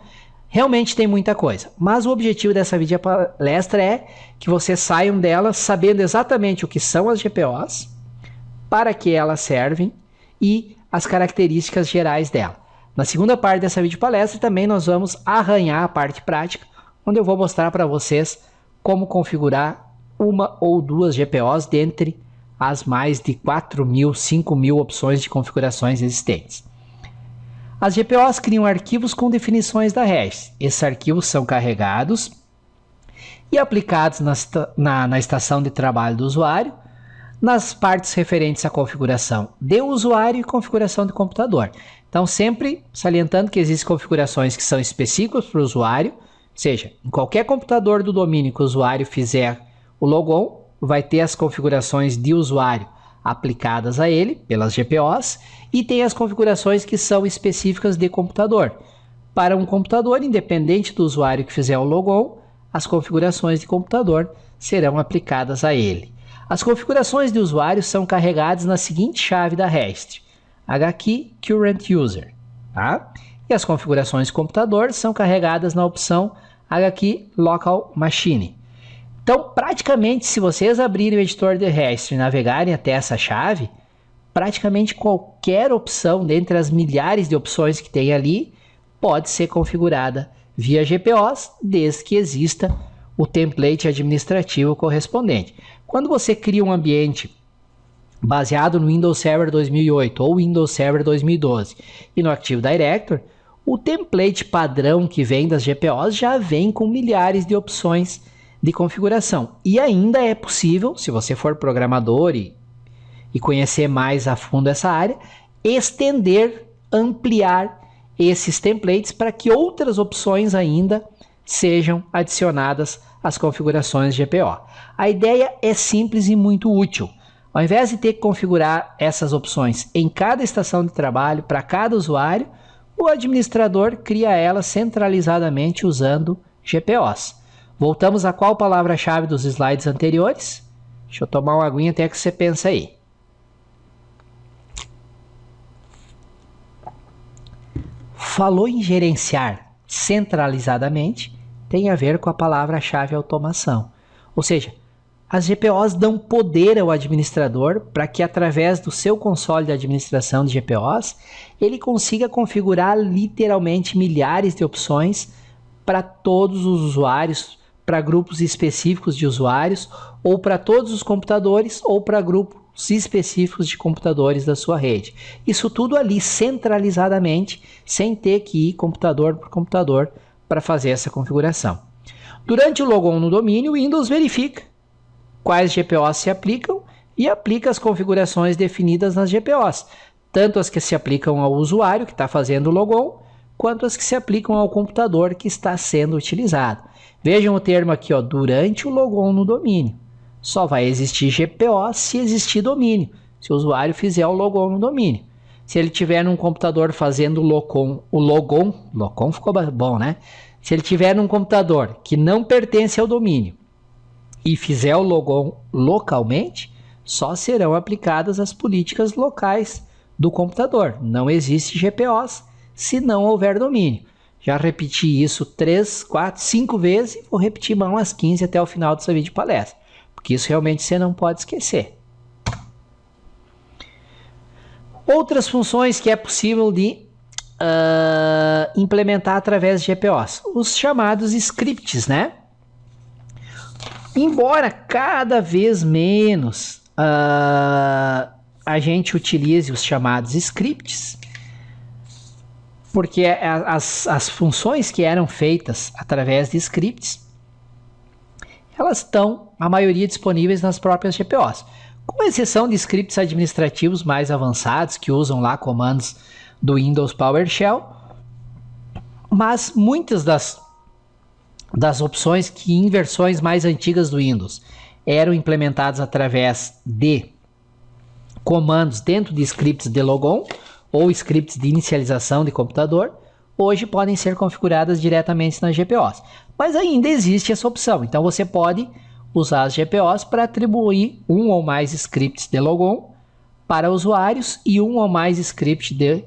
realmente tem muita coisa. Mas o objetivo dessa videopalestra é que vocês saiam dela sabendo exatamente o que são as GPOs, para que elas servem e as características gerais dela. Na segunda parte dessa videopalestra também nós vamos arranhar a parte prática, onde eu vou mostrar para vocês como configurar uma ou duas GPOs dentre as mais de 4.000, 5.000 opções de configurações existentes. As GPOs criam arquivos com definições da registry. Esses arquivos são carregados e aplicados na estação de trabalho do usuário, nas partes referentes à configuração de usuário e configuração de computador. Então, sempre salientando que existem configurações que são específicas para o usuário, ou seja, em qualquer computador do domínio que o usuário fizer o logon, vai ter as configurações de usuário aplicadas a ele pelas GPOs e tem as configurações que são específicas de computador. Para um computador, independente do usuário que fizer o logon, as configurações de computador serão aplicadas a ele. As configurações de usuário são carregadas na seguinte chave da registry, HKey Current User, tá? E as configurações de computador são carregadas na opção HKey Local Machine. Então, praticamente, se vocês abrirem o editor de registry e navegarem até essa chave, praticamente qualquer opção dentre as milhares de opções que tem ali pode ser configurada via GPOs, desde que exista o template administrativo correspondente. Quando você cria um ambiente baseado no Windows Server 2008 ou Windows Server 2012 e no Active Directory, o template padrão que vem das GPOs já vem com milhares de opções de configuração. E ainda é possível, se você for programador e conhecer mais a fundo essa área, estender, ampliar esses templates para que outras opções ainda sejam adicionadas às configurações de GPO. A ideia é simples e muito útil. Ao invés de ter que configurar essas opções em cada estação de trabalho, para cada usuário, o administrador cria elas centralizadamente usando GPOs. Voltamos a qual palavra-chave dos slides anteriores? Deixa eu tomar uma aguinha até que você pensa aí. Falou em gerenciar centralizadamente, tem a ver com a palavra-chave automação. Ou seja, as GPOs dão poder ao administrador para que, através do seu console de administração de GPOs, ele consiga configurar literalmente milhares de opções para todos os usuários, para grupos específicos de usuários, ou para todos os computadores, ou para grupos específicos de computadores da sua rede. Isso tudo ali centralizadamente, sem ter que ir computador por computador para fazer essa configuração. Durante o logon no domínio, o Windows verifica quais GPOs se aplicam e aplica as configurações definidas nas GPOs, tanto as que se aplicam ao usuário que está fazendo o logon, quanto as que se aplicam ao computador que está sendo utilizado. Vejam o termo aqui, ó, durante o logon no domínio. Só vai existir GPO se existir domínio, se o usuário fizer o logon no domínio. Se ele tiver num computador fazendo o logon ficou bom, né? Se ele tiver num computador que não pertence ao domínio e fizer o logon localmente, só serão aplicadas as políticas locais do computador. Não existe GPOs se não houver domínio. Já repeti isso 3, 4, 5 vezes e vou repetir mais umas 15 até o final dessa vídeo palestra, porque isso realmente você não pode esquecer. Outras funções que é possível de implementar através de GPOs, os chamados scripts, né? Embora cada vez menos a gente utilize os chamados scripts, porque as funções que eram feitas através de scripts, elas estão, a maioria, disponíveis nas próprias GPOs, com exceção de scripts administrativos mais avançados, que usam lá comandos do Windows PowerShell, mas muitas das opções que em versões mais antigas do Windows eram implementadas através de comandos dentro de scripts de logon ou scripts de inicialização de computador, hoje podem ser configuradas diretamente nas GPOs. Mas ainda existe essa opção, então você pode usar as GPOs para atribuir um ou mais scripts de logon para usuários e um ou mais scripts de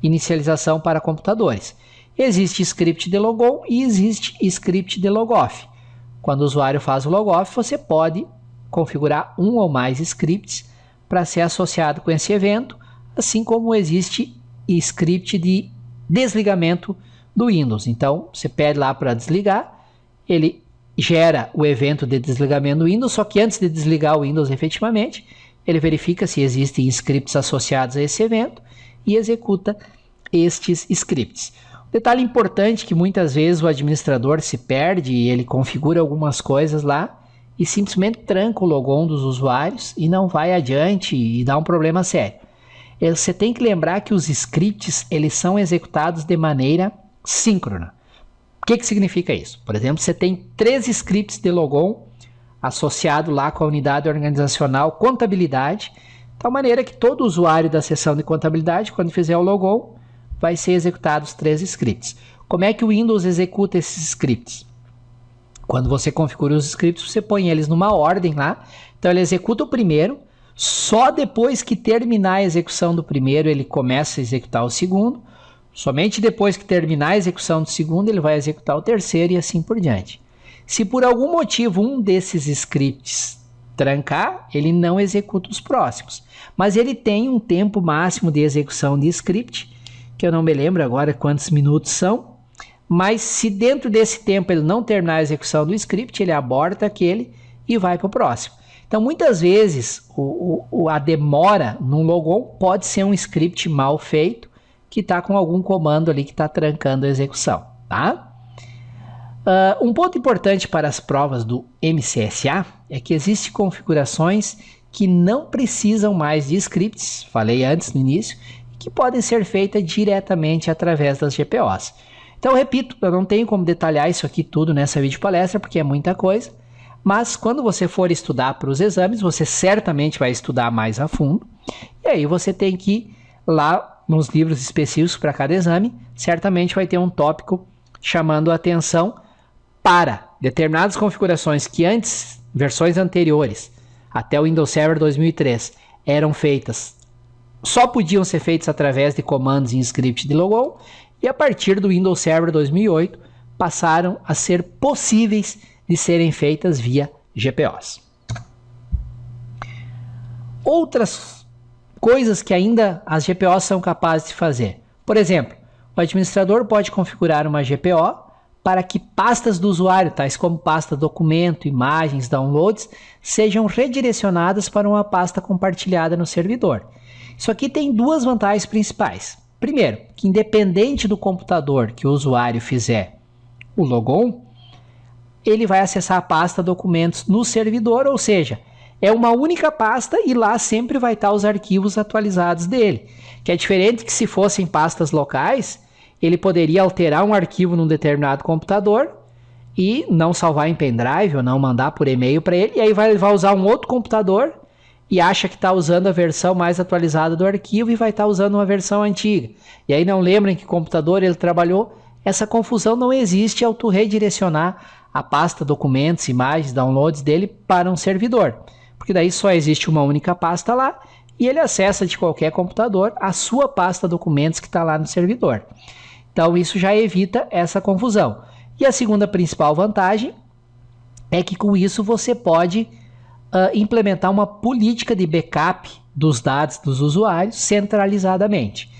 inicialização para computadores. Existe script de logon e existe script de logoff. Quando o usuário faz o logoff, você pode configurar um ou mais scripts para ser associado com esse evento, assim como existe script de desligamento do Windows. Então, você pede lá para desligar, ele gera o evento de desligamento do Windows, só que antes de desligar o Windows efetivamente, ele verifica se existem scripts associados a esse evento e executa estes scripts. Detalhe importante que muitas vezes o administrador se perde e ele configura algumas coisas lá e simplesmente tranca o logon dos usuários e não vai adiante e dá um problema sério. Você tem que lembrar que os scripts eles são executados de maneira síncrona. O que significa isso? Por exemplo, você tem 3 scripts de logon associado lá com a unidade organizacional contabilidade, de tal maneira que todo usuário da seção de contabilidade, quando fizer o logon, vai ser executados 3 scripts. Como é que o Windows executa esses scripts? Quando você configura os scripts, você põe eles numa ordem lá. Então ele executa o primeiro, só depois que terminar a execução do primeiro, ele começa a executar o segundo. Somente depois que terminar a execução do segundo, ele vai executar o terceiro e assim por diante. Se por algum motivo um desses scripts trancar, ele não executa os próximos. Mas ele tem um tempo máximo de execução de script, que eu não me lembro agora quantos minutos são, mas se dentro desse tempo ele não terminar a execução do script, ele aborta aquele e vai para o próximo. Então, muitas vezes, a demora num logon pode ser um script mal feito, que está com algum comando ali que está trancando a execução, tá? Um ponto importante para as provas do MCSA é que existem configurações que não precisam mais de scripts, falei antes no início, que podem ser feitas diretamente através das GPOs. Então, repito, eu não tenho como detalhar isso aqui tudo nessa videopalestra, porque é muita coisa, mas quando você for estudar para os exames, você certamente vai estudar mais a fundo, e aí você tem que ir lá nos livros específicos para cada exame, certamente vai ter um tópico chamando a atenção para determinadas configurações que antes, versões anteriores, até o Windows Server 2003, eram feitas, só podiam ser feitas através de comandos em script de logon, e a partir do Windows Server 2008 passaram a ser possíveis de serem feitas via GPOs. Outras coisas que ainda as GPOs são capazes de fazer. Por exemplo, o administrador pode configurar uma GPO para que pastas do usuário, tais como pasta documento, imagens, downloads, sejam redirecionadas para uma pasta compartilhada no servidor. Isso aqui tem duas vantagens principais. Primeiro, que independente do computador que o usuário fizer o logon, ele vai acessar a pasta documentos no servidor, ou seja, é uma única pasta e lá sempre vai estar os arquivos atualizados dele. Que é diferente que se fossem pastas locais, ele poderia alterar um arquivo num determinado computador e não salvar em pendrive ou não mandar por e-mail para ele, e aí vai usar um outro computador e acha que está usando a versão mais atualizada do arquivo e vai estar usando uma versão antiga. E aí não lembra em que computador ele trabalhou. Essa confusão não existe ao tu redirecionar a pasta documentos, imagens, downloads dele para um servidor. Porque daí só existe uma única pasta lá e ele acessa de qualquer computador a sua pasta documentos que está lá no servidor. Então isso já evita essa confusão. E a segunda principal vantagem é que com isso você pode implementar uma política de backup dos dados dos usuários centralizadamente.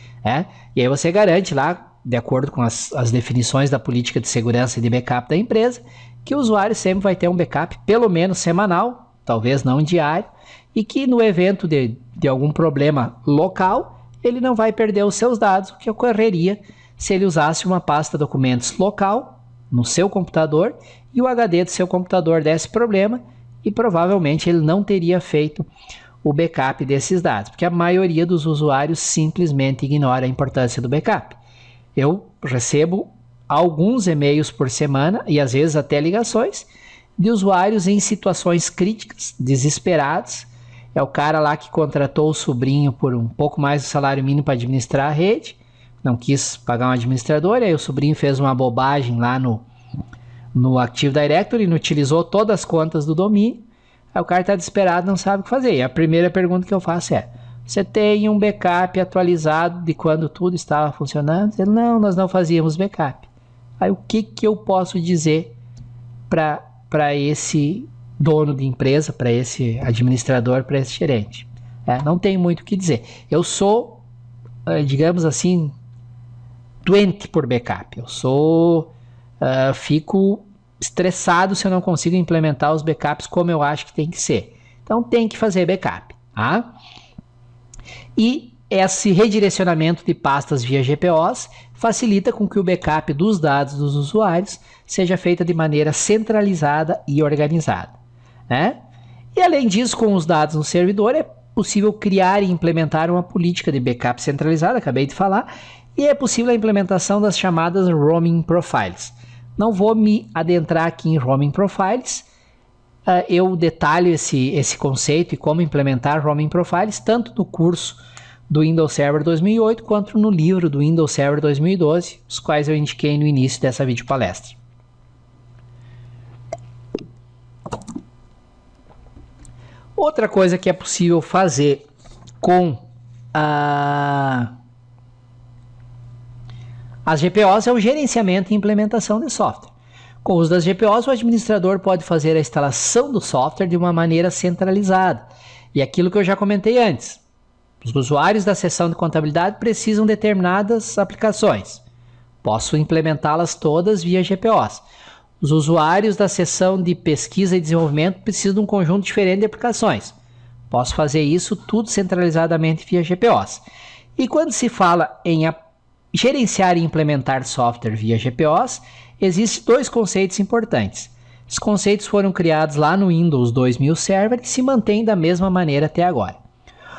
E aí você garante lá, de acordo com as definições da política de segurança e de backup da empresa, que o usuário sempre vai ter um backup pelo menos semanal, talvez não diário, e que no evento de algum problema local, ele não vai perder os seus dados, o que ocorreria se ele usasse uma pasta documentos local no seu computador e o HD do seu computador desse problema e provavelmente ele não teria feito o backup desses dados, porque a maioria dos usuários simplesmente ignora a importância do backup. Eu recebo alguns e-mails por semana e às vezes até ligações de usuários em situações críticas, desesperados. É o cara lá que contratou o sobrinho por um pouco mais do salário mínimo para administrar a rede, não quis pagar um administrador, e aí o sobrinho fez uma bobagem lá no Active Directory, inutilizou todas as contas do domínio, aí o cara está desesperado, não sabe o que fazer. E a primeira pergunta que eu faço é: você tem um backup atualizado de quando tudo estava funcionando? Ele: não, nós não fazíamos backup. Aí o que eu posso dizer para esse dono de empresa, para esse administrador, para esse gerente? Não tem muito o que dizer. Eu sou, digamos assim, doente por backup. Eu fico estressado se eu não consigo implementar os backups como eu acho que tem que ser. Então tem que fazer backup, tá? E esse redirecionamento de pastas via GPOs facilita com que o backup dos dados dos usuários seja feita de maneira centralizada e organizada, né? E além disso, com os dados no servidor, é possível criar e implementar uma política de backup centralizada, acabei de falar, e é possível a implementação das chamadas Roaming Profiles. Não vou me adentrar aqui em Roaming Profiles, eu detalho esse conceito e como implementar Roaming Profiles tanto no curso do Windows Server 2008 quanto no livro do Windows Server 2012, os quais eu indiquei no início dessa videopalestra. Outra coisa que é possível fazer com as GPOs é o gerenciamento e implementação de software. Com o uso das GPOs, o administrador pode fazer a instalação do software de uma maneira centralizada. E aquilo que eu já comentei antes, os usuários da seção de contabilidade precisam de determinadas aplicações. Posso implementá-las todas via GPOs. Os usuários da seção de pesquisa e desenvolvimento precisam de um conjunto diferente de aplicações. Posso fazer isso tudo centralizadamente via GPOs. E quando se fala em gerenciar e implementar software via GPOs, existem dois conceitos importantes. Os conceitos foram criados lá no Windows 2000 Server e se mantêm da mesma maneira até agora.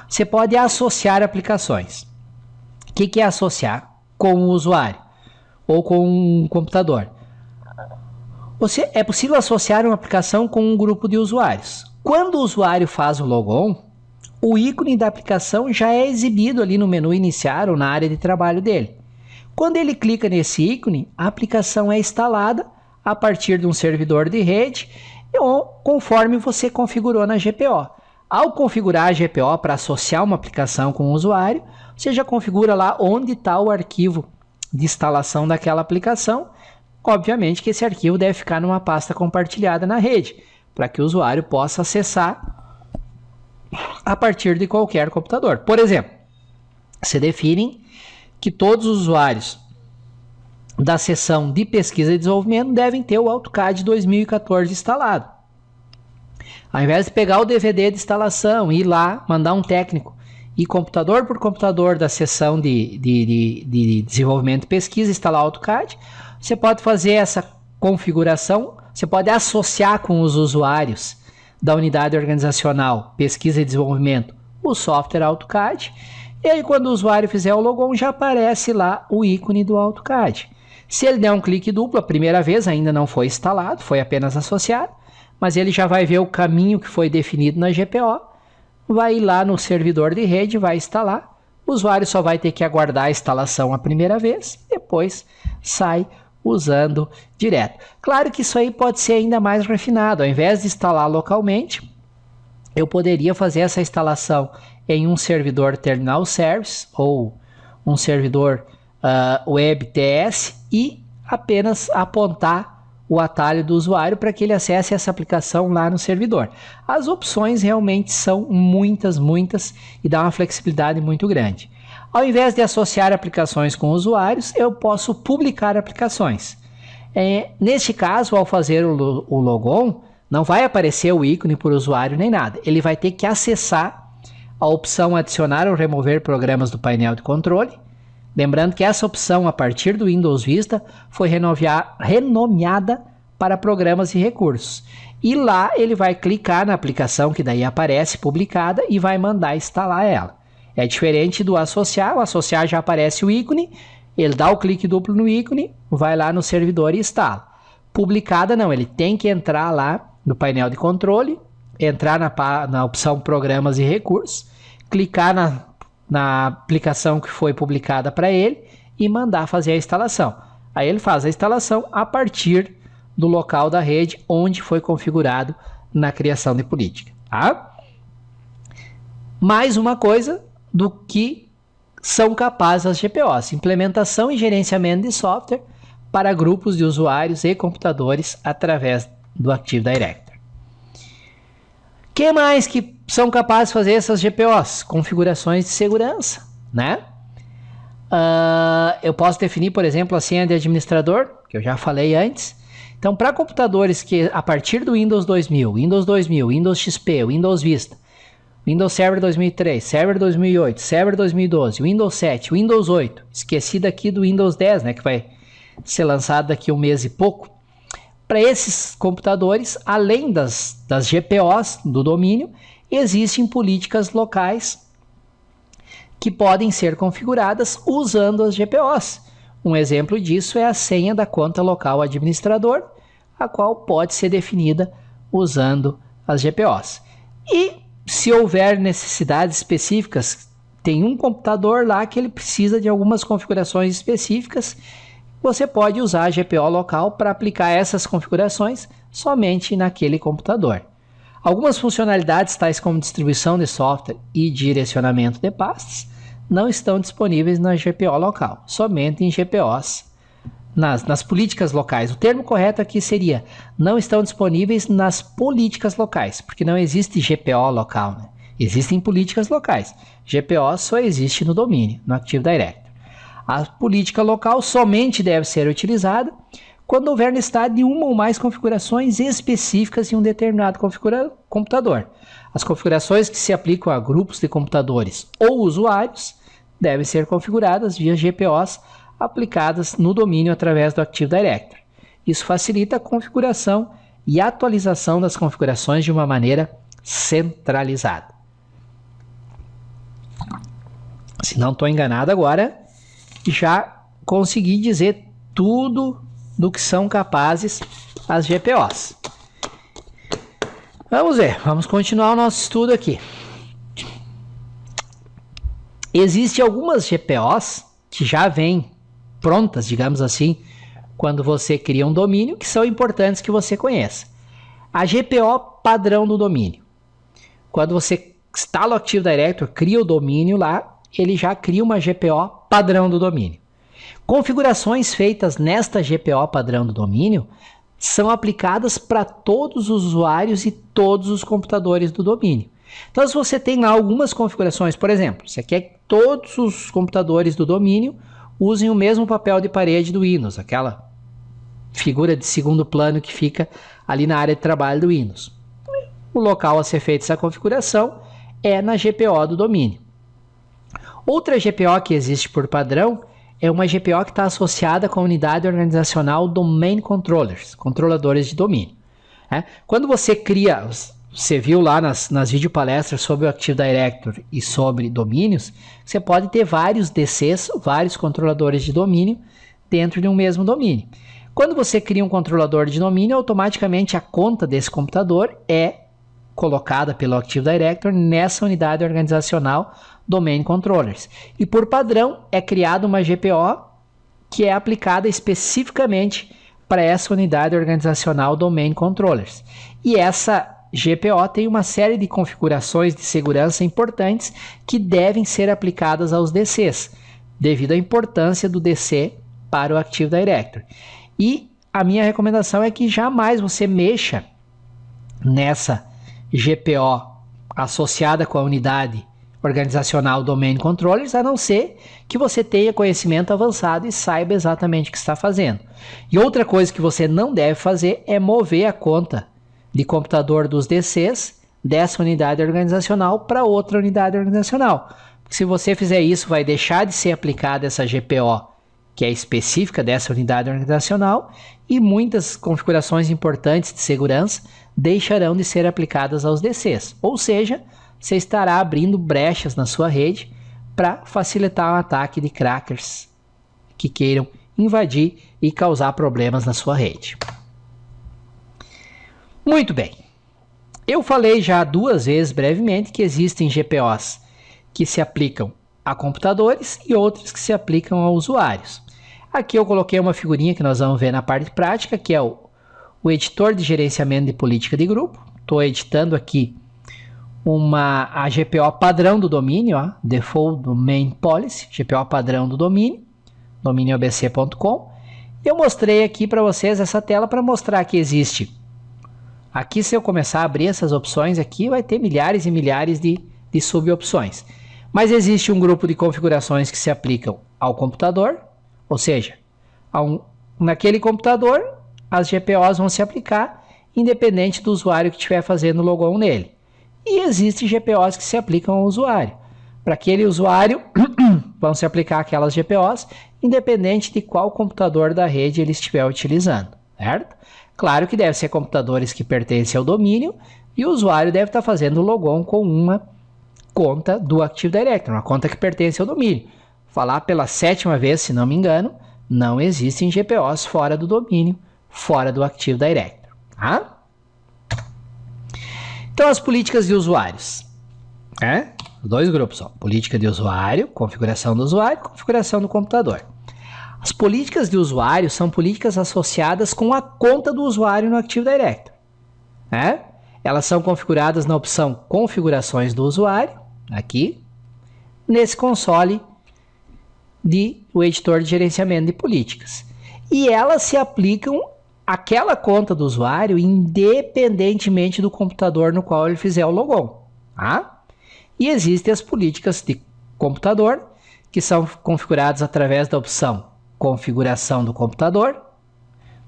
Você pode associar aplicações. O que é associar? Com o usuário ou com um computador. É possível associar uma aplicação com um grupo de usuários. Quando o usuário faz o logon, o ícone da aplicação já é exibido ali no menu iniciar ou na área de trabalho dele. Quando ele clica nesse ícone, a aplicação é instalada a partir de um servidor de rede ou conforme você configurou na GPO. Ao configurar a GPO para associar uma aplicação com o usuário, você já configura lá onde está o arquivo de instalação daquela aplicação. Obviamente que esse arquivo deve ficar numa pasta compartilhada na rede, para que o usuário possa acessar a partir de qualquer computador. Por exemplo, você define que todos os usuários da seção de pesquisa e desenvolvimento devem ter o AutoCAD 2014 instalado. Ao invés de pegar o DVD de instalação e ir lá, mandar um técnico e computador por computador da seção de desenvolvimento e pesquisa instalar o AutoCAD, você pode fazer essa configuração, você pode associar com os usuários da unidade organizacional pesquisa e desenvolvimento o software AutoCAD, e aí quando o usuário fizer o logon já aparece lá o ícone do AutoCAD. Se ele der um clique duplo, a primeira vez ainda não foi instalado, foi apenas associado, mas ele já vai ver o caminho que foi definido na GPO, vai ir lá no servidor de rede, vai instalar, o usuário só vai ter que aguardar a instalação a primeira vez, depois sai usando direto. Claro que isso aí pode ser ainda mais refinado, ao invés de instalar localmente, eu poderia fazer essa instalação em um servidor Terminal Service ou um servidor Web TS e apenas apontar o atalho do usuário para que ele acesse essa aplicação lá no servidor. As opções realmente são muitas e dá uma flexibilidade muito grande. Ao invés de associar aplicações com usuários, eu posso publicar aplicações. Neste caso, ao fazer o logon, não vai aparecer o ícone por usuário nem nada. Ele vai ter que acessar a opção adicionar ou remover programas do painel de controle. Lembrando que essa opção, a partir do Windows Vista, foi renomeada para programas e recursos. E lá ele vai clicar na aplicação que daí aparece publicada e vai mandar instalar ela. É diferente do associar. O associar já aparece o ícone, ele dá o clique duplo no ícone, vai lá no servidor e instala. Publicada não, ele tem que entrar lá no painel de controle, entrar na opção programas e recursos, clicar na aplicação que foi publicada para ele e mandar fazer a instalação. Aí ele faz a instalação a partir do local da rede onde foi configurado na criação de política. Tá? Mais uma coisa do que são capazes as GPOs: implementação e gerenciamento de software para grupos de usuários e computadores através do Active Directory. O que mais que são capazes de fazer essas GPOs? Configurações de segurança, né? Eu posso definir, por exemplo, a senha de administrador, que eu já falei antes. Então, para computadores que a partir do Windows 2000, Windows XP, Windows Vista, Windows Server 2003, Server 2008, Server 2012, Windows 7, Windows 8, esqueci daqui do Windows 10, né, que vai ser lançado daqui a um mês e pouco. Para esses computadores, além das GPOs do domínio, existem políticas locais que podem ser configuradas usando as GPOs. Um exemplo disso é a senha da conta local administrador, a qual pode ser definida usando as GPOs. E se houver necessidades específicas, tem um computador lá que ele precisa de algumas configurações específicas, você pode usar a GPO local para aplicar essas configurações somente naquele computador. Algumas funcionalidades, tais como distribuição de software e direcionamento de pastas, não estão disponíveis na GPO local, somente em GPOs, nas políticas locais. O termo correto aqui seria: não estão disponíveis nas políticas locais, porque não existe GPO local, né? Existem políticas locais. GPO só existe no domínio, no Active Directory. A política local somente deve ser utilizada quando houver necessidade de uma ou mais configurações específicas em um determinado computador. As configurações que se aplicam a grupos de computadores ou usuários devem ser configuradas via GPOs aplicadas no domínio através do Active Directory. Isso facilita a configuração e atualização das configurações de uma maneira centralizada. Se não estou enganado agora, já consegui dizer tudo do que são capazes as GPOs. Vamos ver, vamos continuar o nosso estudo aqui. Existem algumas GPOs que já vêm prontas, digamos assim, quando você cria um domínio, que são importantes que você conheça. A GPO padrão do domínio. Quando você instala o Active Directory, cria o domínio lá, ele já cria uma GPO padrão do domínio. Configurações feitas nesta GPO padrão do domínio são aplicadas para todos os usuários e todos os computadores do domínio. Então, se você tem lá algumas configurações, por exemplo, você quer que todos os computadores do domínio usem o mesmo papel de parede do Windows, aquela figura de segundo plano que fica ali na área de trabalho do Windows. O local a ser feita essa configuração é na GPO do domínio. Outra GPO que existe por padrão é uma GPO que está associada com a unidade organizacional Domain Controllers, controladores de domínio. Quando você cria, você viu lá nas videopalestras sobre o Active Directory e sobre domínios, você pode ter vários DCs, vários controladores de domínio dentro de um mesmo domínio. Quando você cria um controlador de domínio, automaticamente a conta desse computador é colocada pelo Active Directory nessa unidade organizacional Domain Controllers. E por padrão é criada uma GPO que é aplicada especificamente para essa unidade organizacional Domain Controllers. E essa GPO tem uma série de configurações de segurança importantes que devem ser aplicadas aos DCs, devido à importância do DC para o Active Directory. E a minha recomendação é que jamais você mexa nessa GPO associada com a unidade organizacional Domain Controllers, a não ser que você tenha conhecimento avançado e saiba exatamente o que está fazendo. E outra coisa que você não deve fazer é mover a conta de computador dos DCs dessa unidade organizacional para outra unidade organizacional. Porque se você fizer isso, vai deixar de ser aplicada essa GPO, que é específica dessa unidade organizacional, e muitas configurações importantes de segurança deixarão de ser aplicadas aos DCs. Ou seja, você estará abrindo brechas na sua rede para facilitar um ataque de crackers que queiram invadir e causar problemas na sua rede. Muito bem. Eu falei já 2 vezes brevemente que existem GPOs que se aplicam a computadores e outras que se aplicam a usuários. Aqui eu coloquei uma figurinha que nós vamos ver na parte prática, que é o editor de gerenciamento de política de grupo. Estou editando aqui a GPO padrão do domínio, Default Domain Policy, GPO padrão do domínio, domínioabc.com. Eu mostrei aqui para vocês essa tela para mostrar que existe. Aqui, se eu começar a abrir essas opções aqui, vai ter milhares e milhares de subopções. Mas existe um grupo de configurações que se aplicam ao computador, ou seja, naquele computador, as GPOs vão se aplicar independente do usuário que estiver fazendo o logon nele. E existem GPOs que se aplicam ao usuário. Para aquele usuário, vão se aplicar aquelas GPOs, independente de qual computador da rede ele estiver utilizando, certo? Claro que deve ser computadores que pertencem ao domínio e o usuário deve estar fazendo o logon com uma conta do Active Directory, uma conta que pertence ao domínio. Falar pela 7ª vez, se não me engano, não existem GPOs fora do domínio, fora do Active Directory, tá? Então, as políticas de usuários. Os 2 grupos, política de usuário, configuração do usuário, configuração do computador. As políticas de usuário são políticas associadas com a conta do usuário no Active Directory. Elas são configuradas na opção configurações do usuário, aqui, nesse console do editor de gerenciamento de políticas. E elas se aplicam àquela conta do usuário independentemente do computador no qual ele fizer o logon. E existem as políticas de computador, que são configuradas através da opção configuração do computador,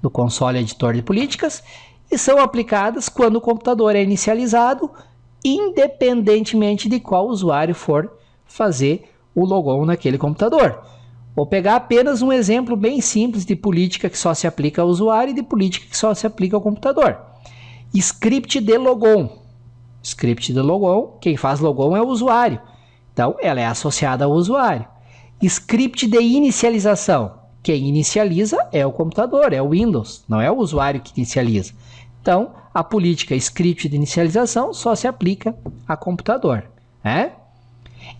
do console editor de políticas, e são aplicadas quando o computador é inicializado, independentemente de qual usuário for fazer o logon naquele computador. Vou pegar apenas um exemplo bem simples de política que só se aplica ao usuário e de política que só se aplica ao computador. Script de logon. Script de logon, quem faz logon é o usuário. Então, ela é associada ao usuário. Script de inicialização. Quem inicializa é o computador, é o Windows, não é o usuário que inicializa. Então, a política script de inicialização só se aplica a computador.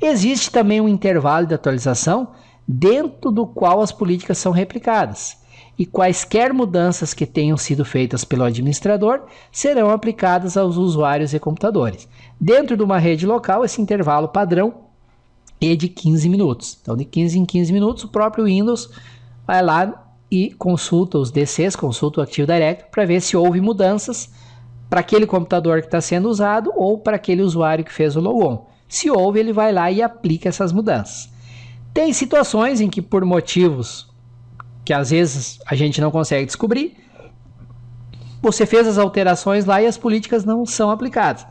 Existe também um intervalo de atualização dentro do qual as políticas são replicadas. E quaisquer mudanças que tenham sido feitas pelo administrador serão aplicadas aos usuários e computadores. Dentro de uma rede local, esse intervalo padrão é de 15 minutos. Então, de 15 em 15 minutos, o próprio Windows vai lá e consulta os DCs, consulta o Active Directory para ver se houve mudanças para aquele computador que está sendo usado ou para aquele usuário que fez o logon. Se houve, ele vai lá e aplica essas mudanças. Tem situações em que, por motivos que às vezes a gente não consegue descobrir, você fez as alterações lá e as políticas não são aplicadas.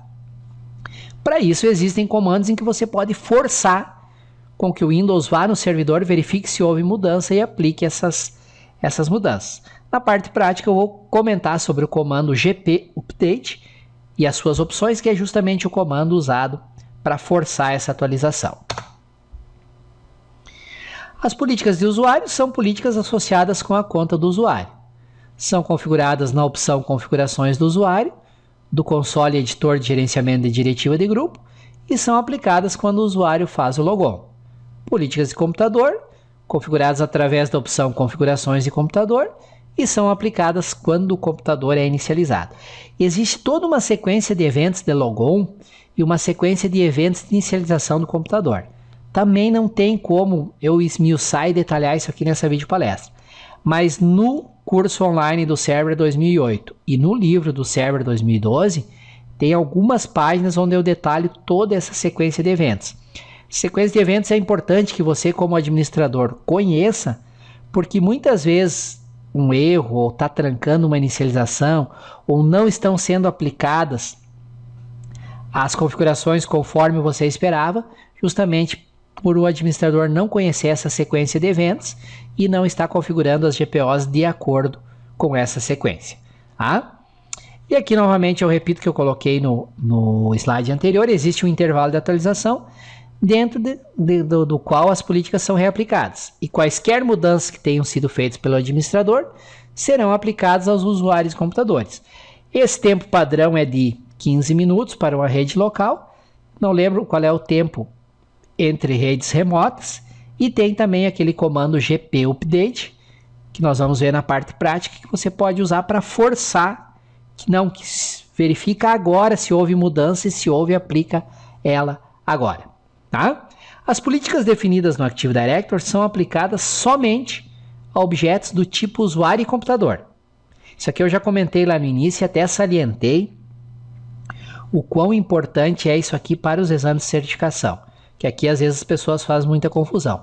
Para isso, existem comandos em que você pode forçar com que o Windows vá no servidor, verifique se houve mudança e aplique essas mudanças. Na parte prática, eu vou comentar sobre o comando gp update e as suas opções, que é justamente o comando usado para forçar essa atualização. As políticas de usuário são políticas associadas com a conta do usuário. São configuradas na opção Configurações do usuário, do console Editor de Gerenciamento de Diretiva de Grupo, e são aplicadas quando o usuário faz o logon. Políticas de computador, configuradas através da opção Configurações de computador, e são aplicadas quando o computador é inicializado. Existe toda uma sequência de eventos de logon e uma sequência de eventos de inicialização do computador. Também não tem como eu esmiuçar e detalhar isso aqui nessa videopalestra. Mas no curso online do Server 2008 e no livro do Server 2012, tem algumas páginas onde eu detalho toda essa sequência de eventos. Sequência de eventos é importante que você, como administrador, conheça, porque muitas vezes um erro, ou está trancando uma inicialização, ou não estão sendo aplicadas as configurações conforme você esperava, justamente por o administrador não conhecer essa sequência de eventos e não estar configurando as GPOs de acordo com essa sequência. Tá? E aqui novamente eu repito que eu coloquei no slide anterior, existe um intervalo de atualização dentro do qual as políticas são reaplicadas. E quaisquer mudanças que tenham sido feitas pelo administrador serão aplicadas aos usuários e computadores. Esse tempo padrão é de 15 minutos para uma rede local. Não lembro qual é o tempo entre redes remotas. E tem também aquele comando gp update, que nós vamos ver na parte prática, que você pode usar para forçar, que verifica agora se houve mudança e se houve, aplica ela agora. Tá? As políticas definidas no Active Directory são aplicadas somente a objetos do tipo usuário e computador. Isso aqui eu já comentei lá no início e até salientei o quão importante é isso aqui para os exames de certificação, que aqui às vezes as pessoas fazem muita confusão.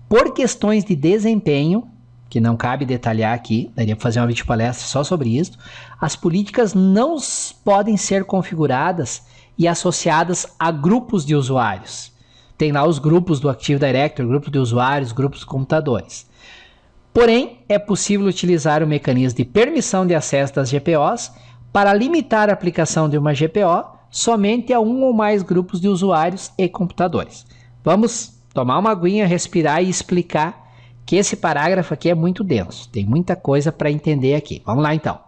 Por questões de desempenho, que não cabe detalhar aqui, daria para fazer uma videopalestra só sobre isso, as políticas não podem ser configuradas e associadas a grupos de usuários. Tem lá os grupos do Active Directory, grupos de usuários, grupos de computadores. Porém, é possível utilizar o mecanismo de permissão de acesso das GPOs para limitar a aplicação de uma GPO somente a um ou mais grupos de usuários e computadores. Vamos tomar uma aguinha, respirar e explicar que esse parágrafo aqui é muito denso. Tem muita coisa para entender aqui. Vamos lá então.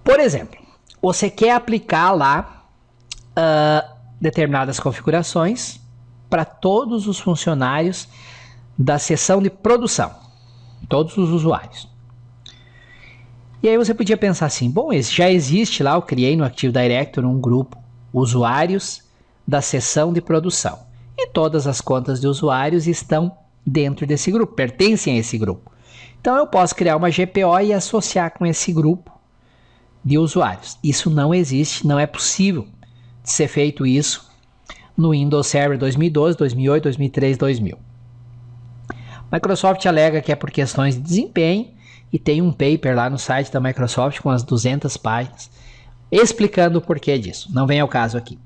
Por exemplo, você quer aplicar lá determinadas configurações para todos os funcionários da seção de produção, todos os usuários. E aí você podia pensar assim, bom, já existe lá, eu criei no Active Directory um grupo, usuários da seção de produção. E todas as contas de usuários estão dentro desse grupo, pertencem a esse grupo. Então eu posso criar uma GPO e associar com esse grupo de usuários. Isso não existe, não é possível de ser feito isso no Windows Server 2012, 2008, 2003, 2000. Microsoft alega que é por questões de desempenho e tem um paper lá no site da Microsoft com as 200 páginas explicando o porquê disso. Não vem ao caso aqui.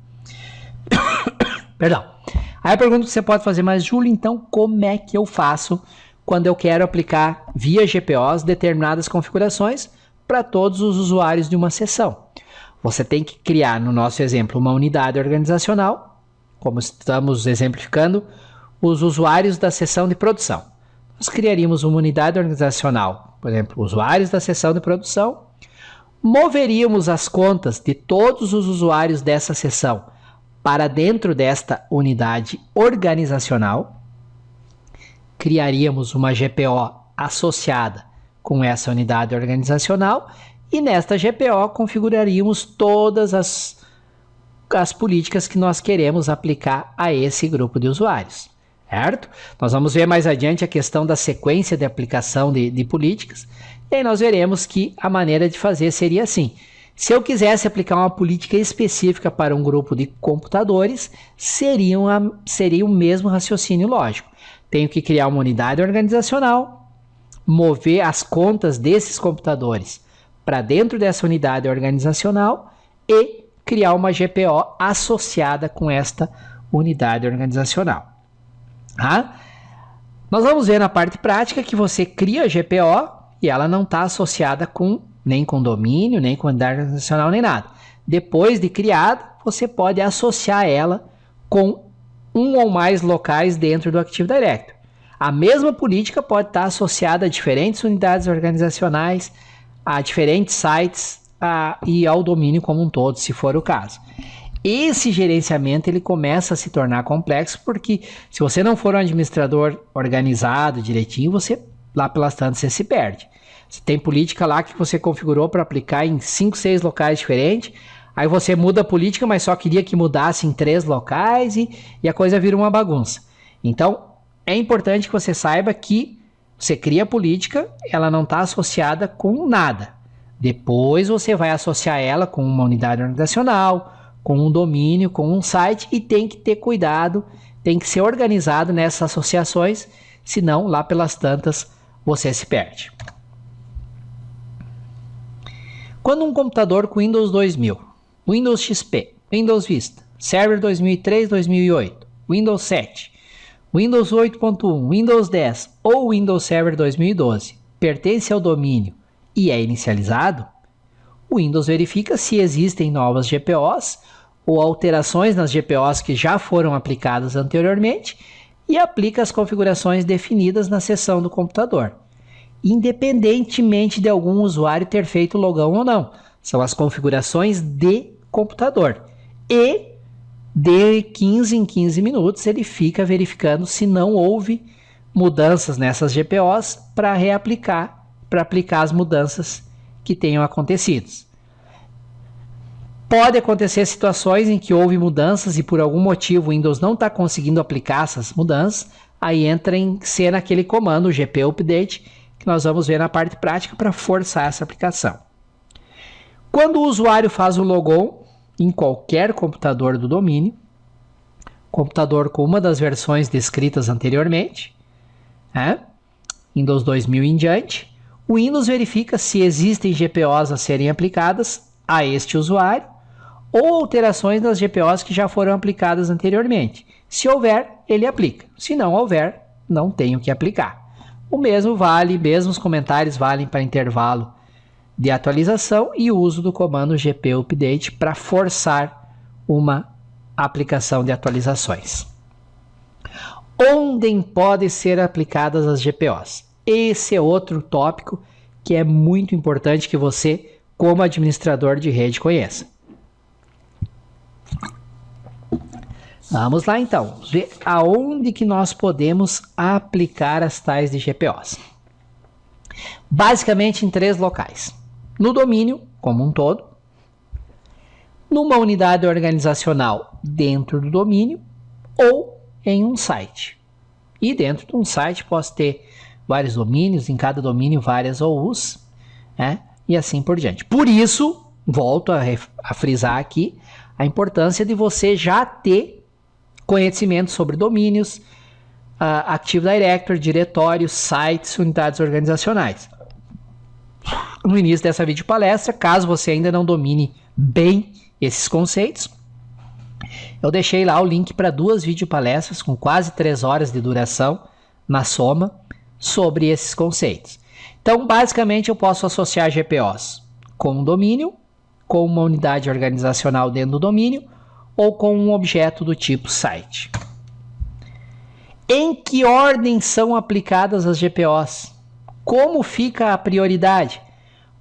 Perdão. Aí a pergunta que você pode fazer, mas Júlio, então como é que eu faço quando eu quero aplicar via GPOs determinadas configurações para todos os usuários de uma seção? Você tem que criar, no nosso exemplo, uma unidade organizacional, como estamos exemplificando, os usuários da seção de produção. Nós criaríamos uma unidade organizacional, por exemplo, usuários da seção de produção, moveríamos as contas de todos os usuários dessa seção para dentro desta unidade organizacional, criaríamos uma GPO associada com essa unidade organizacional e nesta GPO configuraríamos todas as políticas que nós queremos aplicar a esse grupo de usuários, certo? Nós vamos ver mais adiante a questão da sequência de aplicação de políticas e aí nós veremos que a maneira de fazer seria assim. Se eu quisesse aplicar uma política específica para um grupo de computadores, seria o mesmo raciocínio lógico. Tenho que criar uma unidade organizacional, mover as contas desses computadores para dentro dessa unidade organizacional e criar uma GPO associada com esta unidade organizacional. Tá? Nós vamos ver na parte prática que você cria a GPO e ela não está associada nem com domínio, nem com unidade organizacional, nem nada. Depois de criada, você pode associar ela com um ou mais locais dentro do Active Directory. A mesma política pode estar associada a diferentes unidades organizacionais, a diferentes sites e ao domínio como um todo, se for o caso. Esse gerenciamento ele começa a se tornar complexo porque se você não for um administrador organizado direitinho, lá pelas tantas você se perde. Você tem política lá que você configurou para aplicar em 5, 6 locais diferentes, aí você muda a política, mas só queria que mudasse em 3 locais e a coisa vira uma bagunça. Então, é importante que você saiba que você cria a política, ela não está associada com nada. Depois você vai associar ela com uma unidade organizacional, com um domínio, com um site e tem que ter cuidado, tem que ser organizado nessas associações, senão lá pelas tantas você se perde. Quando um computador com Windows 2000, Windows XP, Windows Vista, Server 2003-2008, Windows 7, Windows 8.1, Windows 10 ou Windows Server 2012 pertence ao domínio e é inicializado, o Windows verifica se existem novas GPOs ou alterações nas GPOs que já foram aplicadas anteriormente e aplica as configurações definidas na seção do computador, independentemente de algum usuário ter feito logão ou não. São as configurações de computador. E de 15 em 15 minutos ele fica verificando se não houve mudanças nessas GPOs para aplicar as mudanças que tenham acontecido. Pode acontecer situações em que houve mudanças e por algum motivo o Windows não está conseguindo aplicar essas mudanças, aí entra em cena aquele comando, o GP Update, que nós vamos ver na parte prática para forçar essa aplicação. Quando o usuário faz o logon em qualquer computador do domínio, computador com uma das versões descritas anteriormente, Windows 2000 em diante, o Windows verifica se existem GPOs a serem aplicadas a este usuário ou alterações das GPOs que já foram aplicadas anteriormente. Se houver, ele aplica. Se não houver, não tem o que aplicar. O mesmos comentários valem para intervalo de atualização e o uso do comando GP Update para forçar uma aplicação de atualizações. Onde podem ser aplicadas as GPOs? Esse é outro tópico que é muito importante que você, como administrador de rede, conheça. Vamos lá então, ver aonde que nós podemos aplicar as tais de GPOs. Basicamente em 3 locais. No domínio, como um todo, numa unidade organizacional dentro do domínio ou em um site. E dentro de um site posso ter vários domínios, em cada domínio várias OUs, e assim por diante. Por isso, volto a frisar aqui a importância de você já ter conhecimento sobre domínios, Active Directory, diretórios, sites, unidades organizacionais. No início dessa videopalestra, caso você ainda não domine bem esses conceitos, eu deixei lá o link para 2 videopalestras com quase 3 horas de duração na soma sobre esses conceitos. Então, basicamente, eu posso associar GPOs com um domínio, com uma unidade organizacional dentro do domínio ou com um objeto do tipo site. Em que ordem são aplicadas as GPOs? Como fica a prioridade?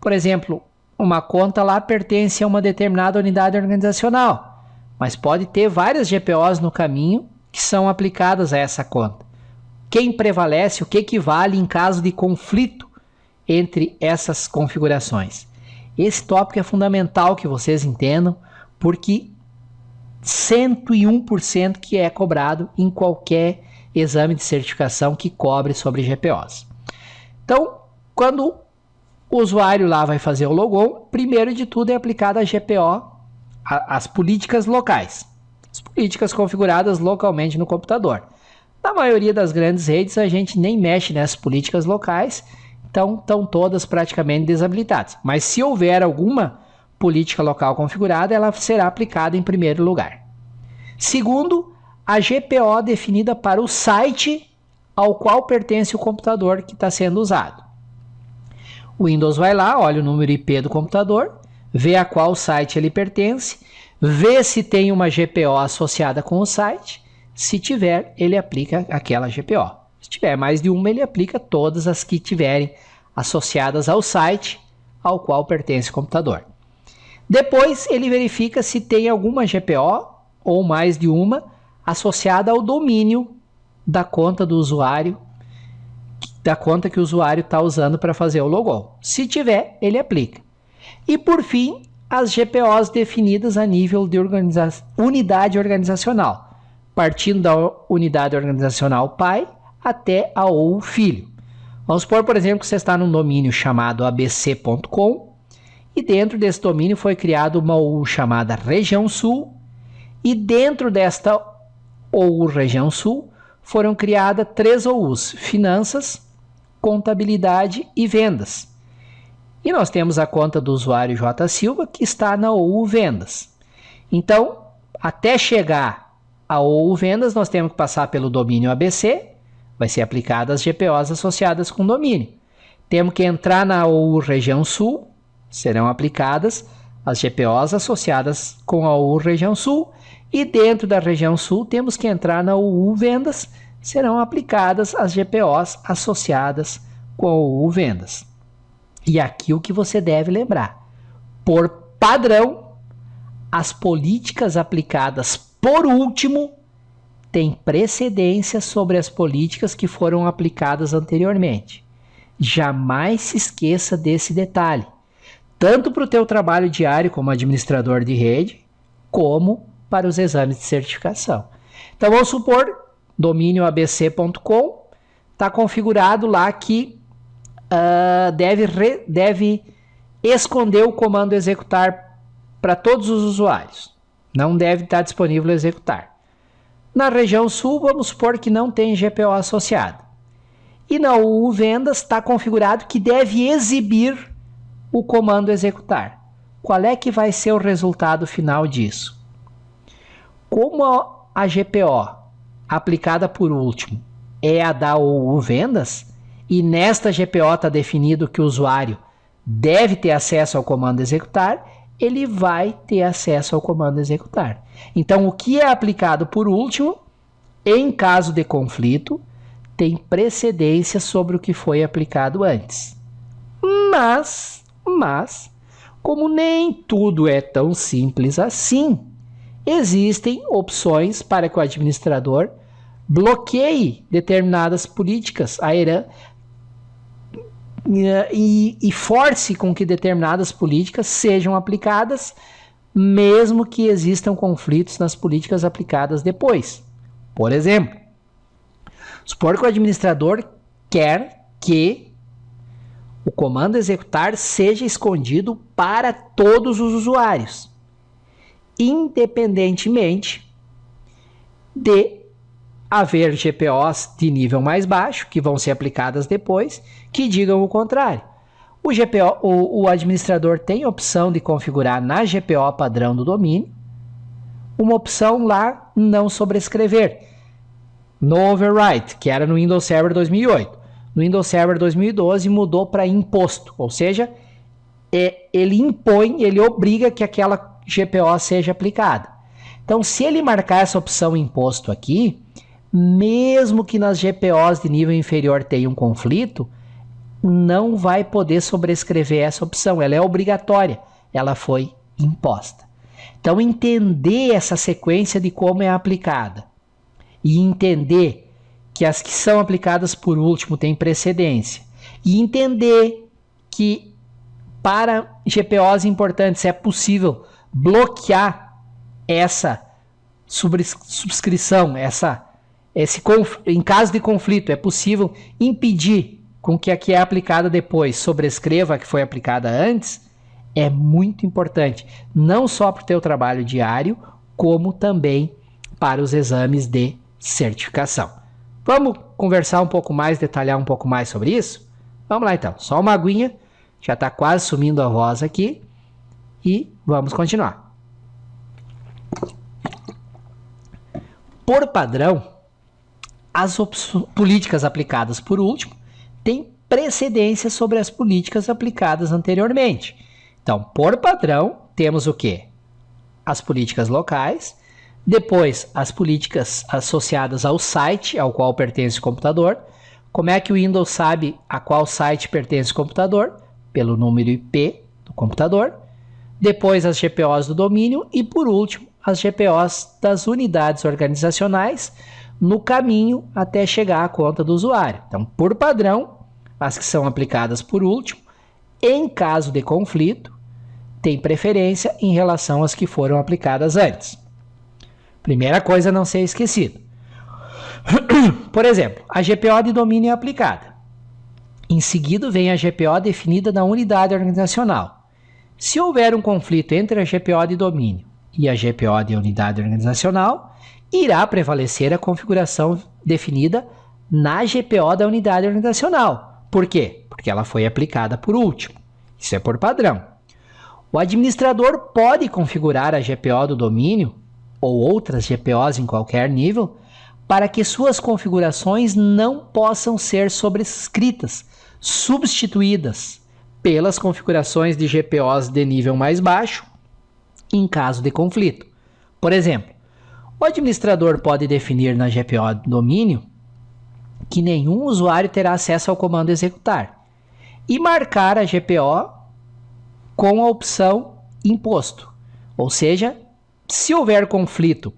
Por exemplo, uma conta lá pertence a uma determinada unidade organizacional, mas pode ter várias GPOs no caminho que são aplicadas a essa conta. Quem prevalece, o que vale em caso de conflito entre essas configurações? Esse tópico é fundamental que vocês entendam, porque 101% que é cobrado em qualquer exame de certificação que cobre sobre GPOs. Então, quando O usuário lá vai fazer o logon. Primeiro de tudo é aplicada a GPO, as políticas locais. As políticas configuradas localmente no computador. Na maioria das grandes redes a gente nem mexe nessas políticas locais, então estão todas praticamente desabilitadas. Mas se houver alguma política local configurada, ela será aplicada em primeiro lugar. Segundo, a GPO definida para o site ao qual pertence o computador que está sendo usado. O Windows vai lá, olha o número IP do computador, vê a qual site ele pertence, vê se tem uma GPO associada com o site. Se tiver, ele aplica aquela GPO. Se tiver mais de uma, ele aplica todas as que tiverem associadas ao site ao qual pertence o computador. Depois, ele verifica se tem alguma GPO ou mais de uma associada ao domínio da conta do usuário, da conta que o usuário está usando para fazer o logon. Se tiver, ele aplica. E por fim, as GPOs definidas a nível de unidade organizacional, partindo da unidade organizacional pai até a OU filho. Vamos supor, por exemplo, que você está num domínio chamado abc.com e dentro desse domínio foi criada uma OU chamada Região Sul e dentro desta OU Região Sul foram criadas 3 OUs: Finanças, Contabilidade e Vendas. E nós temos a conta do usuário J. Silva que está na OU Vendas. Então, até chegar a OU Vendas, nós temos que passar pelo domínio ABC, vai ser aplicadas as GPOs associadas com o domínio. Temos que entrar na OU Região Sul, serão aplicadas as GPOs associadas com a OU Região Sul, e dentro da Região Sul temos que entrar na OU Vendas, serão aplicadas as GPOs associadas com a OU Vendas. E aqui o que você deve lembrar: por padrão, as políticas aplicadas por último têm precedência sobre as políticas que foram aplicadas anteriormente. Jamais se esqueça desse detalhe, tanto para o teu trabalho diário como administrador de rede, como para os exames de certificação. Então vamos supor, domínio abc.com, está configurado lá que deve esconder o comando executar para todos os usuários. Não deve estar disponível executar. Na região sul, vamos supor que não tem GPO associado. E na OU Vendas está configurado que deve exibir o comando executar. Qual é que vai ser o resultado final disso? Como a GPO aplicada por último é a da OU Vendas, e nesta GPO está definido que o usuário deve ter acesso ao comando executar, ele vai ter acesso ao comando executar. Então, o que é aplicado por último, em caso de conflito, tem precedência sobre o que foi aplicado antes. Mas, como nem tudo é tão simples assim, existem opções para que o administrador bloqueie determinadas políticas e force com que determinadas políticas sejam aplicadas, mesmo que existam conflitos nas políticas aplicadas depois. Por exemplo, supor que o administrador quer que o comando executar seja escondido para todos os usuários, independentemente de haver GPOs de nível mais baixo, que vão ser aplicadas depois, que digam o contrário. O administrador tem a opção de configurar na GPO padrão do domínio uma opção lá não sobrescrever, no overwrite, que era no Windows Server 2008. No Windows Server 2012 mudou para imposto, ou seja, ele impõe, ele obriga que aquela GPO seja aplicada. Então, se ele marcar essa opção imposto aqui, mesmo que nas GPOs de nível inferior tenha um conflito, não vai poder sobrescrever essa opção, ela é obrigatória, ela foi imposta. Então, entender essa sequência de como é aplicada e entender que as que são aplicadas por último têm precedência e entender que para GPOs importantes é possível bloquear essa subscrição, em caso de conflito, é possível impedir com que a que é aplicada depois sobrescreva a que foi aplicada antes, é muito importante, não só para o teu trabalho diário, como também para os exames de certificação. Vamos conversar um pouco mais, detalhar um pouco mais sobre isso? Vamos lá então, só uma aguinha, já está quase sumindo a voz aqui e vamos continuar. Por padrão, as políticas aplicadas por último têm precedência sobre as políticas aplicadas anteriormente. Então, por padrão, temos o quê? As políticas locais, depois as políticas associadas ao site ao qual pertence o computador. Como é que o Windows sabe a qual site pertence o computador? Pelo número IP do computador. Depois as GPOs do domínio e, por último, as GPOs das unidades organizacionais no caminho até chegar à conta do usuário. Então, por padrão, as que são aplicadas por último, em caso de conflito, tem preferência em relação às que foram aplicadas antes. Primeira coisa a não ser esquecida. Por exemplo, a GPO de domínio é aplicada. Em seguida vem a GPO definida na unidade organizacional. Se houver um conflito entre a GPO de domínio e a GPO de unidade organizacional, irá prevalecer a configuração definida na GPO da unidade organizacional. Por quê? Porque ela foi aplicada por último. Isso é por padrão. O administrador pode configurar a GPO do domínio ou outras GPOs em qualquer nível para que suas configurações não possam ser sobrescritas, substituídas pelas configurações de GPOs de nível mais baixo em caso de conflito. Por exemplo, o administrador pode definir na GPO do domínio que nenhum usuário terá acesso ao comando executar e marcar a GPO com a opção imposto. Ou seja, se houver conflito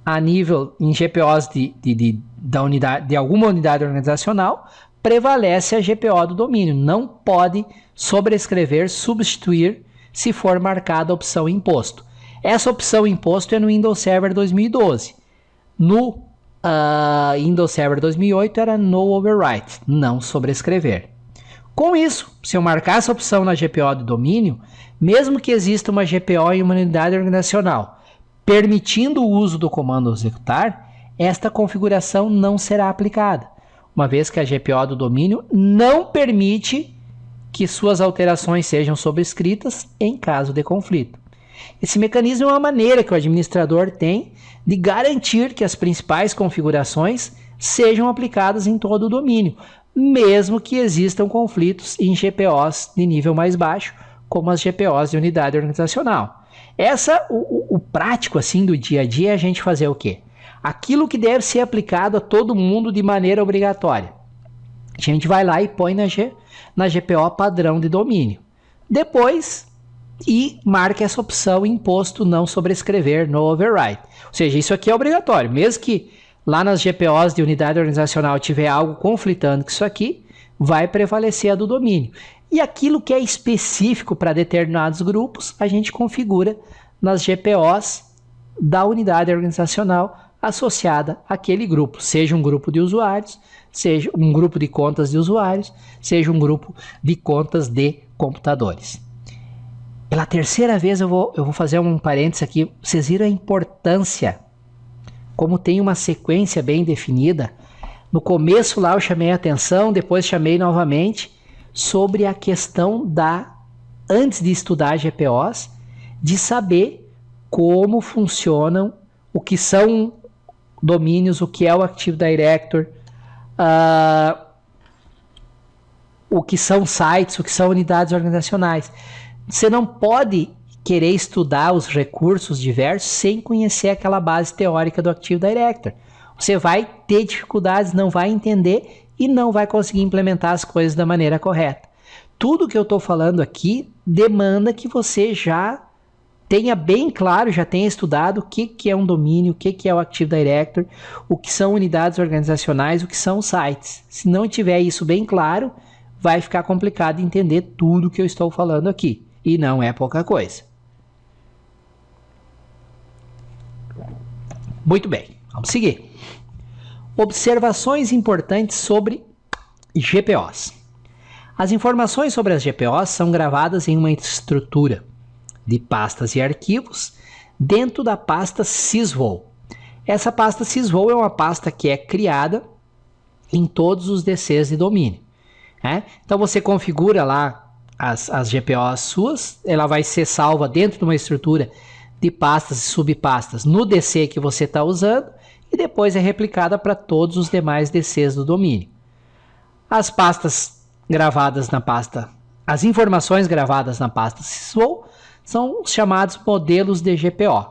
a nível em GPOs de alguma unidade organizacional, prevalece a GPO do domínio. Não pode sobrescrever, substituir se for marcada a opção imposto. Essa opção imposto é no Windows Server 2012. No Windows Server 2008 era no overwrite, não sobrescrever. Com isso, se eu marcar essa opção na GPO do domínio, mesmo que exista uma GPO em uma unidade organizacional, permitindo o uso do comando executar, esta configuração não será aplicada, uma vez que a GPO do domínio não permite que suas alterações sejam sobrescritas em caso de conflito. Esse mecanismo é uma maneira que o administrador tem de garantir que as principais configurações sejam aplicadas em todo o domínio, mesmo que existam conflitos em GPOs de nível mais baixo, como as GPOs de unidade organizacional. O prático assim do dia a dia é a gente fazer o quê? Aquilo que deve ser aplicado a todo mundo de maneira obrigatória. A gente vai lá e põe na GPO padrão de domínio. Depois, marca essa opção imposto não sobrescrever no override. Ou seja, isso aqui é obrigatório. Mesmo que lá nas GPOs de unidade organizacional tiver algo conflitando com isso aqui, vai prevalecer a do domínio. E aquilo que é específico para determinados grupos, a gente configura nas GPOs da unidade organizacional associada àquele grupo, seja um grupo de usuários, seja um grupo de contas de usuários, seja um grupo de contas de computadores. Pela terceira vez eu vou fazer um parênteses aqui. Vocês viram a importância, como tem uma sequência bem definida. No começo lá eu chamei a atenção, depois chamei novamente, sobre a questão antes de estudar GPOs, de saber como funcionam, o que são domínios, o que é o Active Directory, o que são sites, o que são unidades organizacionais. Você não pode querer estudar os recursos diversos sem conhecer aquela base teórica do Active Directory. Você vai ter dificuldades, não vai entender e não vai conseguir implementar as coisas da maneira correta. Tudo que eu estou falando aqui demanda que você já tenha bem claro, já tenha estudado o que é um domínio, o que é o Active Directory, o que são unidades organizacionais, o que são sites. Se não tiver isso bem claro, vai ficar complicado entender tudo que eu estou falando aqui. E não é pouca coisa. Muito bem, vamos seguir. Observações importantes sobre GPOs. As informações sobre as GPOs são gravadas em uma estrutura de pastas e arquivos dentro da pasta sysvol. Essa pasta sysvol é uma pasta que é criada em todos os DCs de domínio. Então você configura lá as GPOs suas, ela vai ser salva dentro de uma estrutura de pastas e subpastas no DC que você está usando e depois é replicada para todos os demais DCs do domínio. As pastas gravadas na pasta, as informações gravadas na pasta sysvol são os chamados modelos de GPO,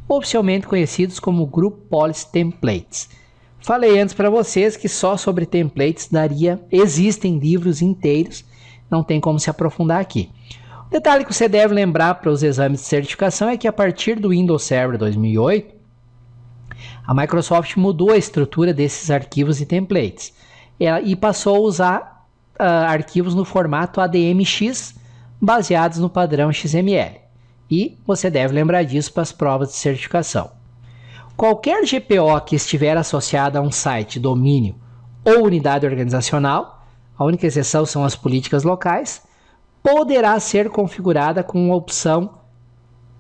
oficialmente conhecidos como Group Policy Templates. Falei antes para vocês que só sobre templates existem livros inteiros, não tem como se aprofundar aqui. O detalhe que você deve lembrar para os exames de certificação é que a partir do Windows Server 2008, a Microsoft mudou a estrutura desses arquivos e templates e passou a usar arquivos no formato ADMX baseados no padrão XML. E você deve lembrar disso para as provas de certificação. Qualquer GPO que estiver associada a um site, domínio ou unidade organizacional, a única exceção são as políticas locais, poderá ser configurada com a opção,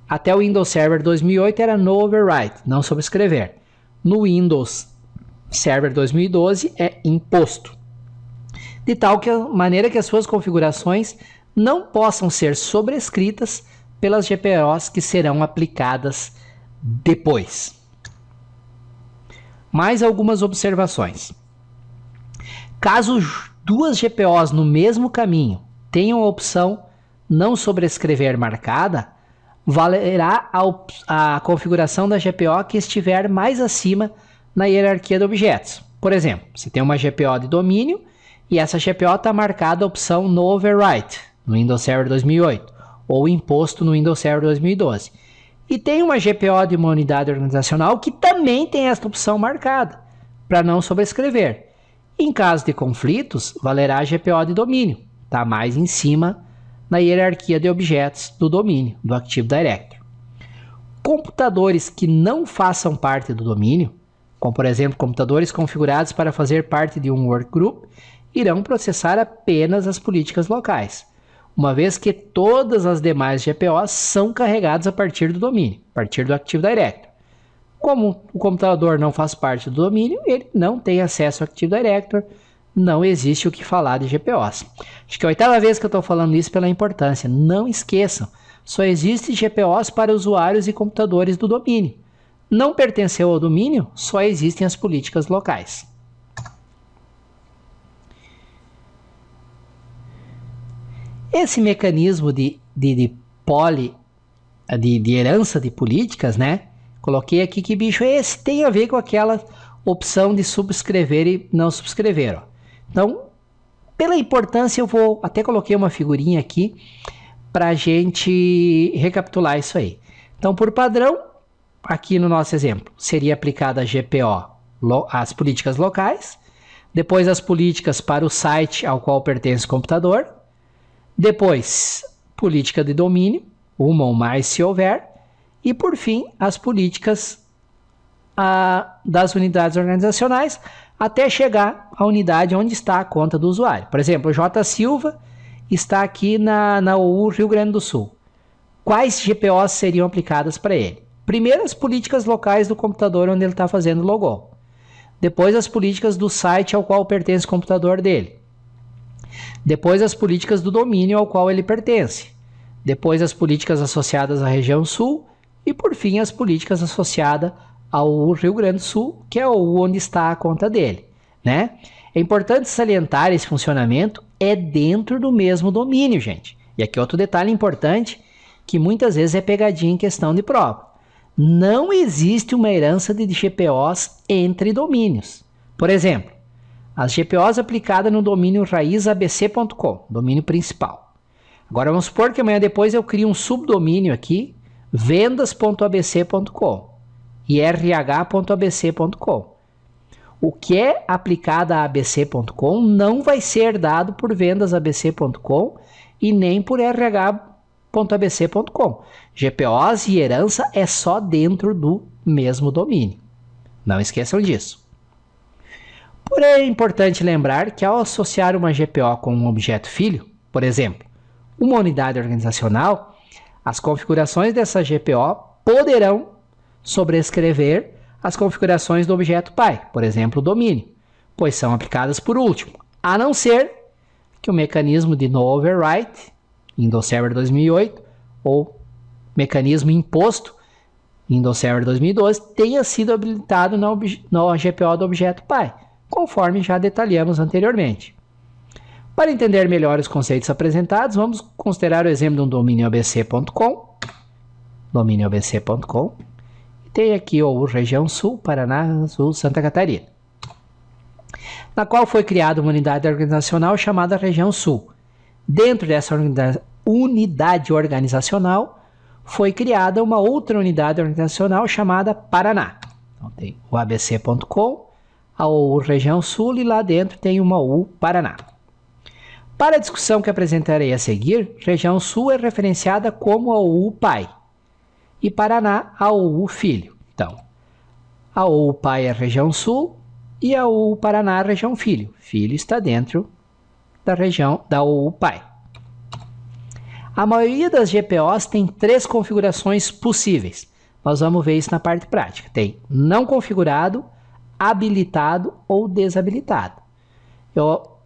até o Windows Server 2008 era no overwrite, não sobrescrever. No Windows Server 2012 é imposto. De tal maneira que as suas configurações não possam ser sobrescritas pelas GPOs que serão aplicadas depois. Mais algumas observações. Caso duas GPOs no mesmo caminho tenham a opção não sobrescrever marcada, valerá a configuração da GPO que estiver mais acima na hierarquia de objetos. Por exemplo, você tem uma GPO de domínio e essa GPO está marcada a opção no overwrite no Windows Server 2008 ou imposto no Windows Server 2012. E tem uma GPO de uma unidade organizacional que também tem esta opção marcada para não sobrescrever. Em caso de conflitos, valerá a GPO de domínio, está mais em cima na hierarquia de objetos do domínio, do Active Directory. Computadores que não façam parte do domínio, como por exemplo computadores configurados para fazer parte de um workgroup, irão processar apenas as políticas locais, uma vez que todas as demais GPOs são carregadas a partir do domínio, a partir do Active Directory. Como o computador não faz parte do domínio, ele não tem acesso ao Active Directory, não existe o que falar de GPOs. Acho que é a 8ª vez que eu estou falando isso pela importância. Não esqueçam, só existe GPOs para usuários e computadores do domínio. Não pertenceu ao domínio, só existem as políticas locais. Esse mecanismo de herança de políticas, né? Coloquei aqui que bicho é esse, tem a ver com aquela opção de subscrever e não subscrever. Ó. Então, pela importância, eu vou até coloquei uma figurinha aqui para a gente recapitular isso aí. Então, por padrão, aqui no nosso exemplo, seria aplicada a GPO, as políticas locais, depois as políticas para o site ao qual pertence o computador, depois política de domínio, uma ou mais se houver, e por fim as políticas das unidades organizacionais até chegar à unidade onde está a conta do usuário. Por exemplo, o J. Silva está aqui na UU Rio Grande do Sul. Quais GPOs seriam aplicadas para ele? Primeiro, as políticas locais do computador onde ele está fazendo logon. Depois, as políticas do site ao qual pertence o computador dele. Depois, as políticas do domínio ao qual ele pertence. Depois, as políticas associadas à região sul. E, por fim, as políticas associadas ao Rio Grande do Sul, que é onde está a conta dele, né? É importante salientar esse funcionamento é dentro do mesmo domínio, gente. E aqui outro detalhe importante, que muitas vezes é pegadinha em questão de prova. Não existe uma herança de GPOs entre domínios. Por exemplo, as GPOs aplicadas no domínio raiz abc.com, domínio principal. Agora vamos supor que amanhã depois eu crio um subdomínio aqui, vendas.abc.com e rh.abc.com. O que é aplicado a abc.com não vai ser dado por vendasabc.com e nem por rh.abc.com. GPOs e herança é só dentro do mesmo domínio. Não esqueçam disso. Porém, é importante lembrar que ao associar uma GPO com um objeto filho, por exemplo, uma unidade organizacional, as configurações dessa GPO poderão sobrescrever as configurações do objeto pai, por exemplo, o domínio, pois são aplicadas por último, a não ser que o mecanismo de no overwrite, Windows Server 2008, ou mecanismo imposto, Windows Server 2012, tenha sido habilitado na GPO do objeto pai, conforme já detalhamos anteriormente. Para entender melhor os conceitos apresentados, vamos considerar o exemplo de um domínio abc.com. Domínio abc.com. Tem aqui o região sul, Paraná, sul, Santa Catarina, na qual foi criada uma unidade organizacional chamada região sul. Dentro dessa unidade organizacional foi criada uma outra unidade organizacional chamada Paraná. Então tem o abc.com, a U região sul, e lá dentro tem uma U Paraná. Para a discussão que apresentarei a seguir, região sul é referenciada como a U pai e Paraná a U filho. Então, a U pai é região sul e a U Paraná é região filho. Filho está dentro da região da U pai. A maioria das GPOs tem 3 configurações possíveis. Nós vamos ver isso na parte prática. Tem não configurado, habilitado ou desabilitado. Eu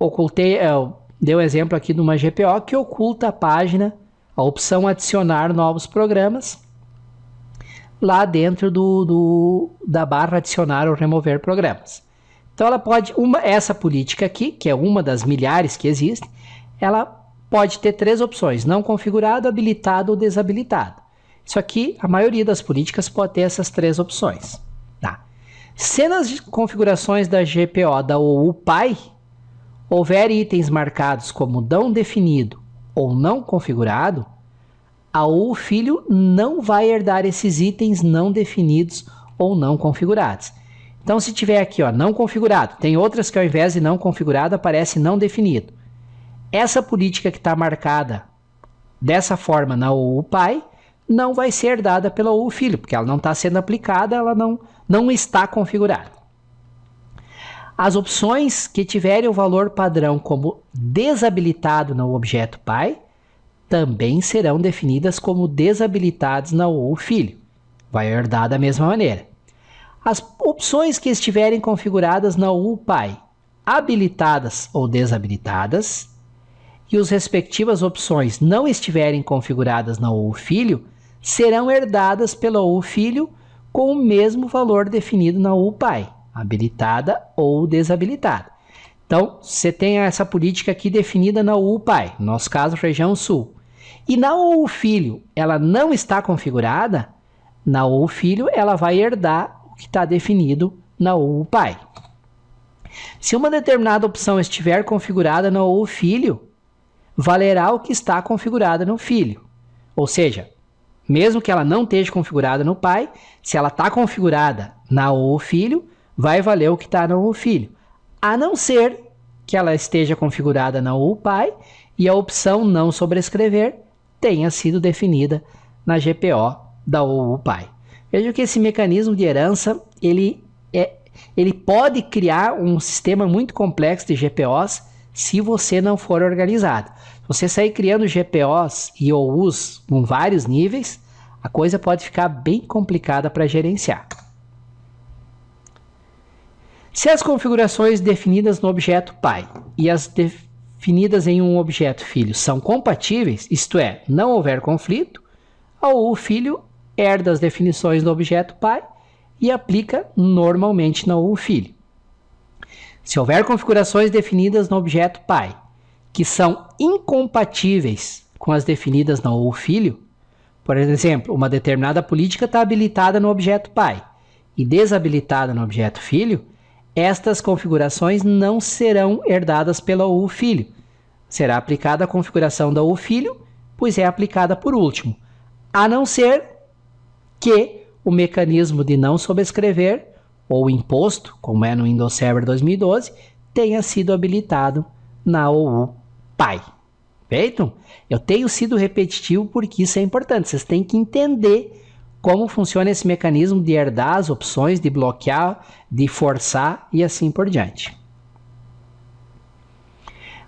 dei um exemplo aqui de uma GPO que oculta a página, a opção adicionar novos programas, lá dentro da barra adicionar ou remover programas. Então ela pode, essa política aqui, que é uma das milhares que existem, ela pode ter 3 opções: não configurado, habilitado ou desabilitado. Isso aqui, a maioria das políticas pode ter essas 3 opções. Tá? Se nas configurações da GPO da OU pai houver itens marcados como não definido ou não configurado, a OU filho não vai herdar esses itens não definidos ou não configurados. Então, se tiver aqui, ó, não configurado, tem outras que ao invés de não configurado aparece não definido. Essa política que está marcada dessa forma na OU pai não vai ser herdada pela OU filho, porque ela não está sendo aplicada, ela não está configurada. As opções que tiverem o valor padrão como desabilitado no objeto pai também serão definidas como desabilitados na OU filho. Vai herdar da mesma maneira. As opções que estiverem configuradas na OU pai, habilitadas ou desabilitadas, e as respectivas opções não estiverem configuradas na OU filho, serão herdadas pela OU filho com o mesmo valor definido na OU pai, habilitada ou desabilitada. Então, você tem essa política aqui definida na OU pai, no nosso caso, região sul. E na OU filho, ela não está configurada, na OU filho ela vai herdar o que está definido na OU pai. Se uma determinada opção estiver configurada na OU filho, valerá o que está configurado no filho. Ou seja, mesmo que ela não esteja configurada no pai, se ela está configurada na OU filho, vai valer o que está no OU filho. A não ser que ela esteja configurada na OU pai e a opção não sobrescrever tenha sido definida na GPO da OU pai. Veja que esse mecanismo de herança, ele pode criar um sistema muito complexo de GPOs se você não for organizado. Se você sair criando GPOs e OUs com vários níveis, a coisa pode ficar bem complicada para gerenciar. Se as configurações definidas no objeto pai e as definidas em um objeto filho são compatíveis, isto é, não houver conflito, a OU filho herda as definições do objeto pai e aplica normalmente na OU filho. Se houver configurações definidas no objeto pai que são incompatíveis com as definidas na OU filho, por exemplo, uma determinada política está habilitada no objeto pai e desabilitada no objeto filho, estas configurações não serão herdadas pela OU filho. Será aplicada a configuração da OU filho, pois é aplicada por último, a não ser que o mecanismo de não sobrescrever ou imposto, como é no Windows Server 2012, tenha sido habilitado na OU pai. Feito? Eu tenho sido repetitivo porque isso é importante. Vocês têm que entender como funciona esse mecanismo de herdar as opções, de bloquear, de forçar e assim por diante.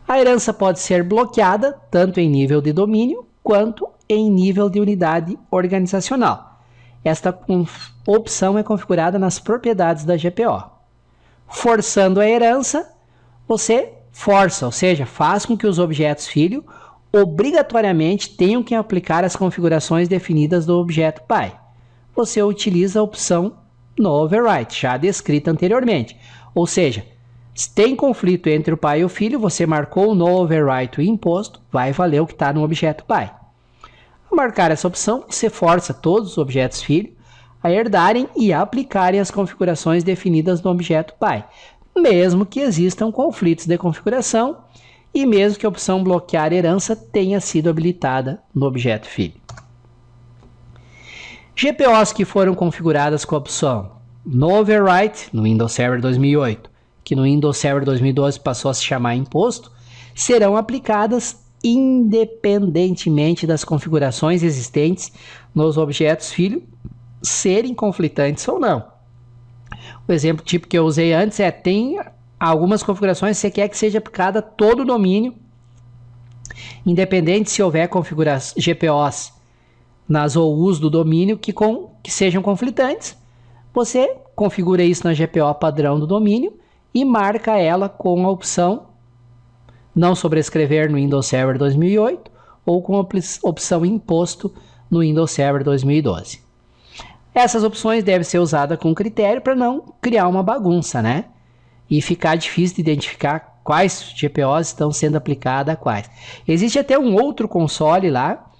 A herança pode ser bloqueada tanto em nível de domínio quanto em nível de unidade organizacional. Esta opção é configurada nas propriedades da GPO. Forçando a herança, você força, ou seja, faz com que os objetos filho obrigatoriamente tenham que aplicar as configurações definidas do objeto pai. Você utiliza a opção no overwrite, já descrita anteriormente. Ou seja, se tem conflito entre o pai e o filho, você marcou no overwrite o imposto, vai valer o que está no objeto pai. Ao marcar essa opção, você força todos os objetos filho a herdarem e aplicarem as configurações definidas no objeto pai, mesmo que existam conflitos de configuração e mesmo que a opção bloquear herança tenha sido habilitada no objeto filho. GPOs que foram configuradas com a opção no overwrite, no Windows Server 2008, que no Windows Server 2012 passou a se chamar imposto, serão aplicadas independentemente das configurações existentes nos objetos filho serem conflitantes ou não. O exemplo tipo que eu usei antes é, tem algumas configurações que você quer que seja aplicada todo o domínio, independente se houver GPOs nas OUs do domínio que sejam conflitantes, você configura isso na GPO padrão do domínio e marca ela com a opção não sobrescrever no Windows Server 2008 ou com a opção imposto no Windows Server 2012. Essas opções devem ser usadas com critério para não criar uma bagunça, né? E ficar difícil de identificar quais GPOs estão sendo aplicadas a quais. Existe até um outro console lá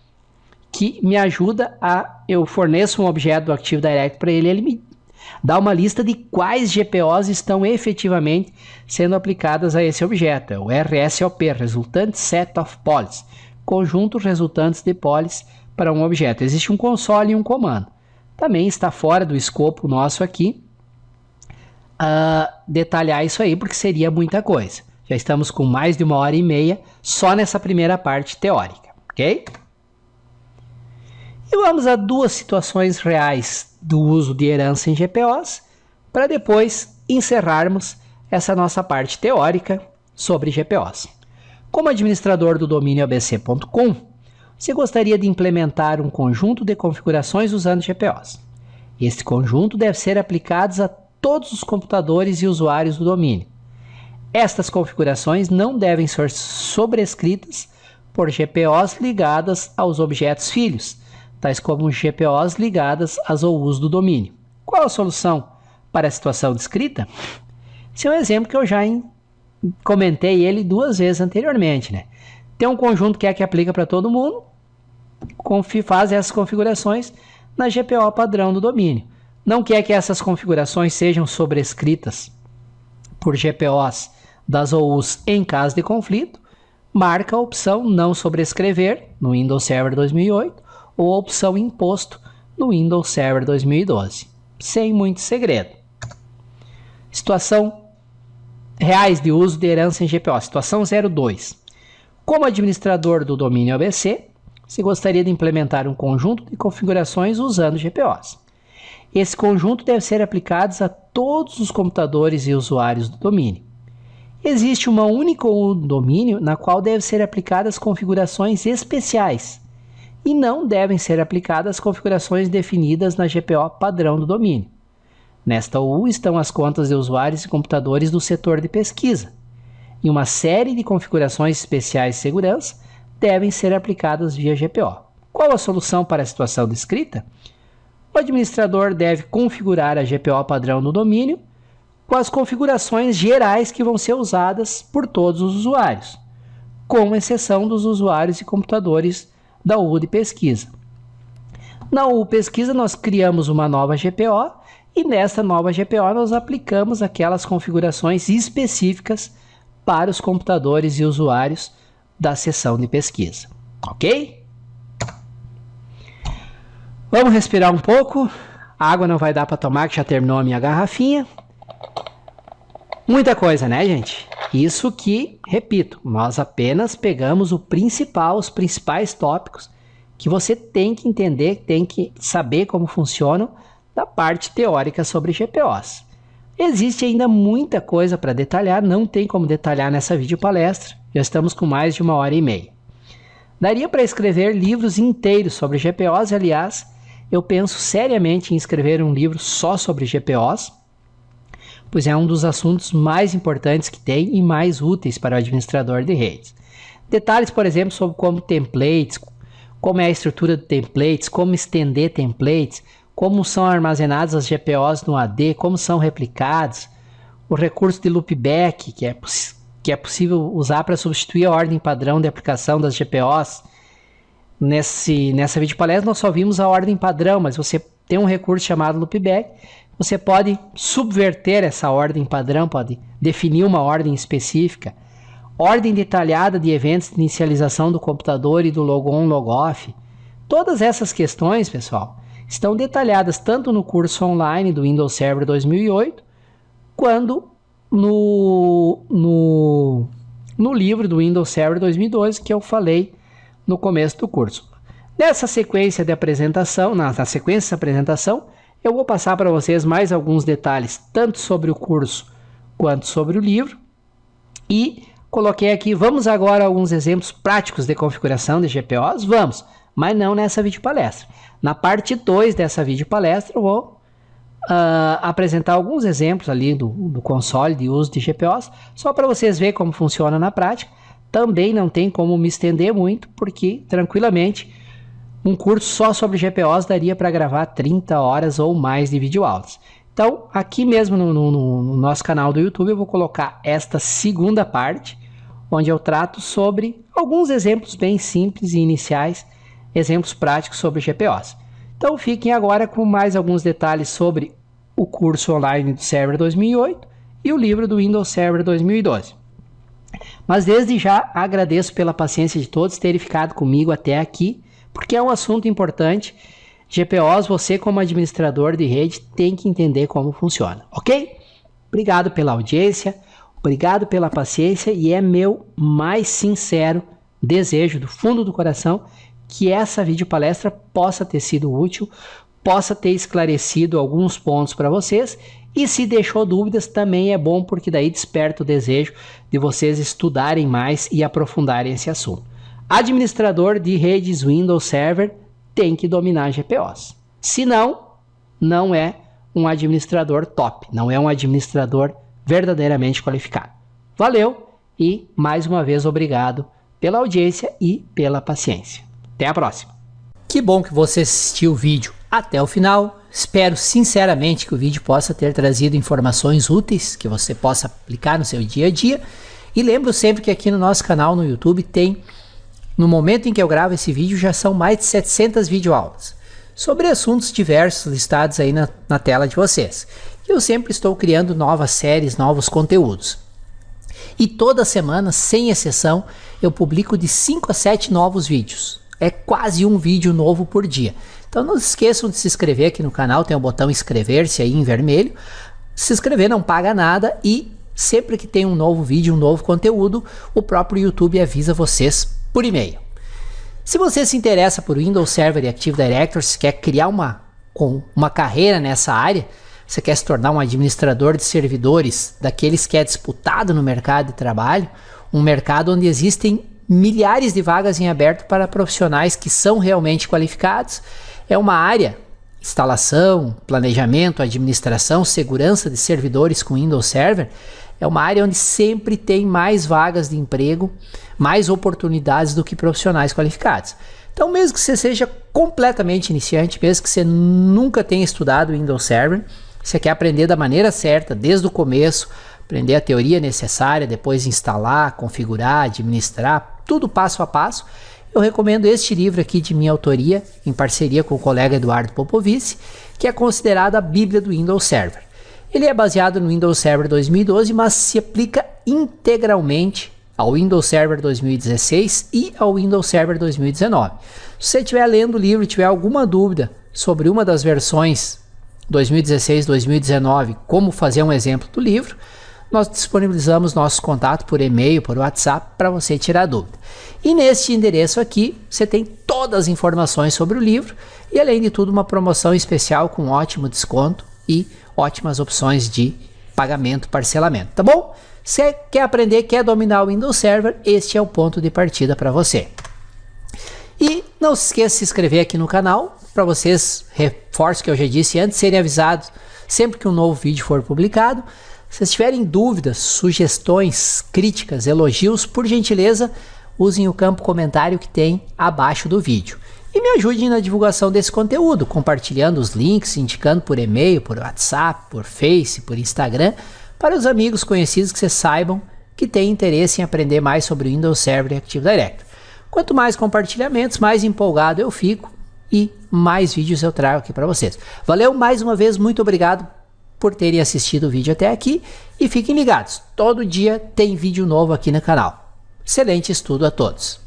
que me ajuda eu forneço um objeto do Active Directory para ele me dá uma lista de quais GPOs estão efetivamente sendo aplicadas a esse objeto. É o RSOP, Resultant Set of Polys, conjunto resultantes de polys para um objeto. Existe um console e um comando. Também está fora do escopo nosso aqui detalhar isso aí, porque seria muita coisa. Já estamos com mais de 1h30 só nessa primeira parte teórica, ok? E vamos a duas situações reais do uso de herança em GPOs, para depois encerrarmos essa nossa parte teórica sobre GPOs. Como administrador do domínio abc.com, você gostaria de implementar um conjunto de configurações usando GPOs. Este conjunto deve ser aplicado a todos os computadores e usuários do domínio. Estas configurações não devem ser sobrescritas por GPOs ligadas aos objetos filhos, tais como GPOs ligadas às OUs do domínio. Qual a solução para a situação descrita? Esse é um exemplo que eu já comentei ele 2 vezes anteriormente, né? Tem um conjunto que aplica para todo mundo, faz essas configurações na GPO padrão do domínio. Não quer que essas configurações sejam sobrescritas por GPOs das OUs em caso de conflito, marca a opção não sobrescrever no Windows Server 2008 ou a opção imposto no Windows Server 2012. Sem muito segredo. Situação reais de uso de herança em GPO. Situação 02. Como administrador do domínio ABC, você gostaria de implementar um conjunto de configurações usando GPOs. Esse conjunto deve ser aplicado a todos os computadores e usuários do domínio. Existe uma única OU do domínio na qual devem ser aplicadas configurações especiais e não devem ser aplicadas configurações definidas na GPO padrão do domínio. Nesta OU estão as contas de usuários e computadores do setor de pesquisa, e uma série de configurações especiais de segurança devem ser aplicadas via GPO. Qual a solução para a situação descrita? O administrador deve configurar a GPO padrão no domínio com as configurações gerais que vão ser usadas por todos os usuários, com exceção dos usuários e computadores da OU de pesquisa. Na OU pesquisa nós criamos uma nova GPO e nesta nova GPO nós aplicamos aquelas configurações específicas para os computadores e usuários da seção de pesquisa. Ok? Vamos respirar um pouco. A água não vai dar para tomar, que já terminou a minha garrafinha. Muita coisa, né, gente? Isso que, repito, nós apenas pegamos os principais tópicos que você tem que entender, tem que saber como funcionam da parte teórica sobre GPOs. Existe ainda muita coisa para detalhar, não tem como detalhar nessa videopalestra. Já estamos com mais de 1h30. Daria para escrever livros inteiros sobre GPOs, aliás, eu penso seriamente em escrever um livro só sobre GPOs, pois é um dos assuntos mais importantes que tem e mais úteis para o administrador de redes. Detalhes, por exemplo, sobre como templates, como é a estrutura de templates, como estender templates, como são armazenadas as GPOs no AD, como são replicados, o recurso de loopback, que é possível usar para substituir a ordem padrão de aplicação das GPOs. Nessa videopalestra nós só vimos a ordem padrão, mas você tem um recurso chamado loopback. Você pode subverter essa ordem padrão, pode definir uma ordem específica. Ordem detalhada de eventos de inicialização do computador e do logon, logoff. Todas essas questões, pessoal, estão detalhadas tanto no curso online do Windows Server 2008, quanto no livro do Windows Server 2012, que eu falei no começo do curso. Nessa sequência de apresentação, na sequência da apresentação, eu vou passar para vocês mais alguns detalhes, tanto sobre o curso quanto sobre o livro. E coloquei aqui, vamos agora a alguns exemplos práticos de configuração de GPOs? Vamos, mas não nessa videopalestra. Na parte 2 dessa videopalestra eu vou apresentar alguns exemplos ali do console de uso de GPOs, só para vocês verem como funciona na prática. Também não tem como me estender muito, porque tranquilamente um curso só sobre GPOs daria para gravar 30 horas ou mais de videoaulas. Então, aqui mesmo no nosso canal do YouTube, eu vou colocar esta segunda parte, onde eu trato sobre alguns exemplos bem simples e iniciais, exemplos práticos sobre GPOs. Então, fiquem agora com mais alguns detalhes sobre o curso online do Server 2008 e o livro do Windows Server 2012. Mas desde já agradeço pela paciência de todos terem ficado comigo até aqui, porque é um assunto importante. GPOs, você como administrador de rede tem que entender como funciona, ok? Obrigado pela audiência, obrigado pela paciência e é meu mais sincero desejo do fundo do coração que essa videopalestra possa ter sido útil, possa ter esclarecido alguns pontos para vocês. E se deixou dúvidas, também é bom, porque daí desperta o desejo de vocês estudarem mais e aprofundarem esse assunto. Administrador de redes Windows Server tem que dominar GPOs. Senão, não é um administrador top, não é um administrador verdadeiramente qualificado. Valeu e, mais uma vez, obrigado pela audiência e pela paciência. Até a próxima. Que bom que você assistiu o vídeo até o final. Espero sinceramente que o vídeo possa ter trazido informações úteis que você possa aplicar no seu dia a dia. E lembro sempre que aqui no nosso canal no YouTube tem, no momento em que eu gravo esse vídeo, já são mais de 700 videoaulas sobre assuntos diversos listados aí na tela de vocês. E eu sempre estou criando novas séries, novos conteúdos. E toda semana, sem exceção, eu publico de 5 a 7 novos vídeos. É quase um vídeo novo por dia. Então não se esqueçam de se inscrever aqui no canal, tem o botão inscrever-se aí em vermelho. Se inscrever não paga nada e sempre que tem um novo vídeo, um novo conteúdo, o próprio YouTube avisa vocês por e-mail. Se você se interessa por Windows Server e Active Directory, se quer criar uma carreira nessa área, você quer se tornar um administrador de servidores, daqueles que é disputado no mercado de trabalho, um mercado onde existem milhares de vagas em aberto para profissionais que são realmente qualificados. É uma área, instalação, planejamento, administração, segurança de servidores com Windows Server, é uma área onde sempre tem mais vagas de emprego, mais oportunidades do que profissionais qualificados. Então, mesmo que você seja completamente iniciante, mesmo que você nunca tenha estudado Windows Server, você quer aprender da maneira certa, desde o começo, aprender a teoria necessária, depois instalar, configurar, administrar, tudo passo a passo, eu recomendo este livro aqui de minha autoria, em parceria com o colega Eduardo Popovici, que é considerado a Bíblia do Windows Server. Ele é baseado no Windows Server 2012, mas se aplica integralmente ao Windows Server 2016 e ao Windows Server 2019. Se você estiver lendo o livro e tiver alguma dúvida sobre uma das versões 2016, 2019, como fazer um exemplo do livro, nós disponibilizamos nosso contato por e-mail, por WhatsApp, para você tirar dúvida. E neste endereço aqui, você tem todas as informações sobre o livro e, além de tudo, uma promoção especial com ótimo desconto e ótimas opções de pagamento, parcelamento, tá bom? Você quer aprender, quer dominar o Windows Server, este é o ponto de partida para você. E não se esqueça de se inscrever aqui no canal, para vocês, reforço o que eu já disse antes, serem avisados sempre que um novo vídeo for publicado. Se vocês tiverem dúvidas, sugestões, críticas, elogios, por gentileza, usem o campo comentário que tem abaixo do vídeo. E me ajudem na divulgação desse conteúdo, compartilhando os links, indicando por e-mail, por WhatsApp, por Face, por Instagram, para os amigos conhecidos que vocês saibam que têm interesse em aprender mais sobre o Windows Server e Active Directory. Quanto mais compartilhamentos, mais empolgado eu fico e mais vídeos eu trago aqui para vocês. Valeu mais uma vez, muito obrigado por terem assistido o vídeo até aqui e fiquem ligados, todo dia tem vídeo novo aqui no canal. Excelente estudo a todos!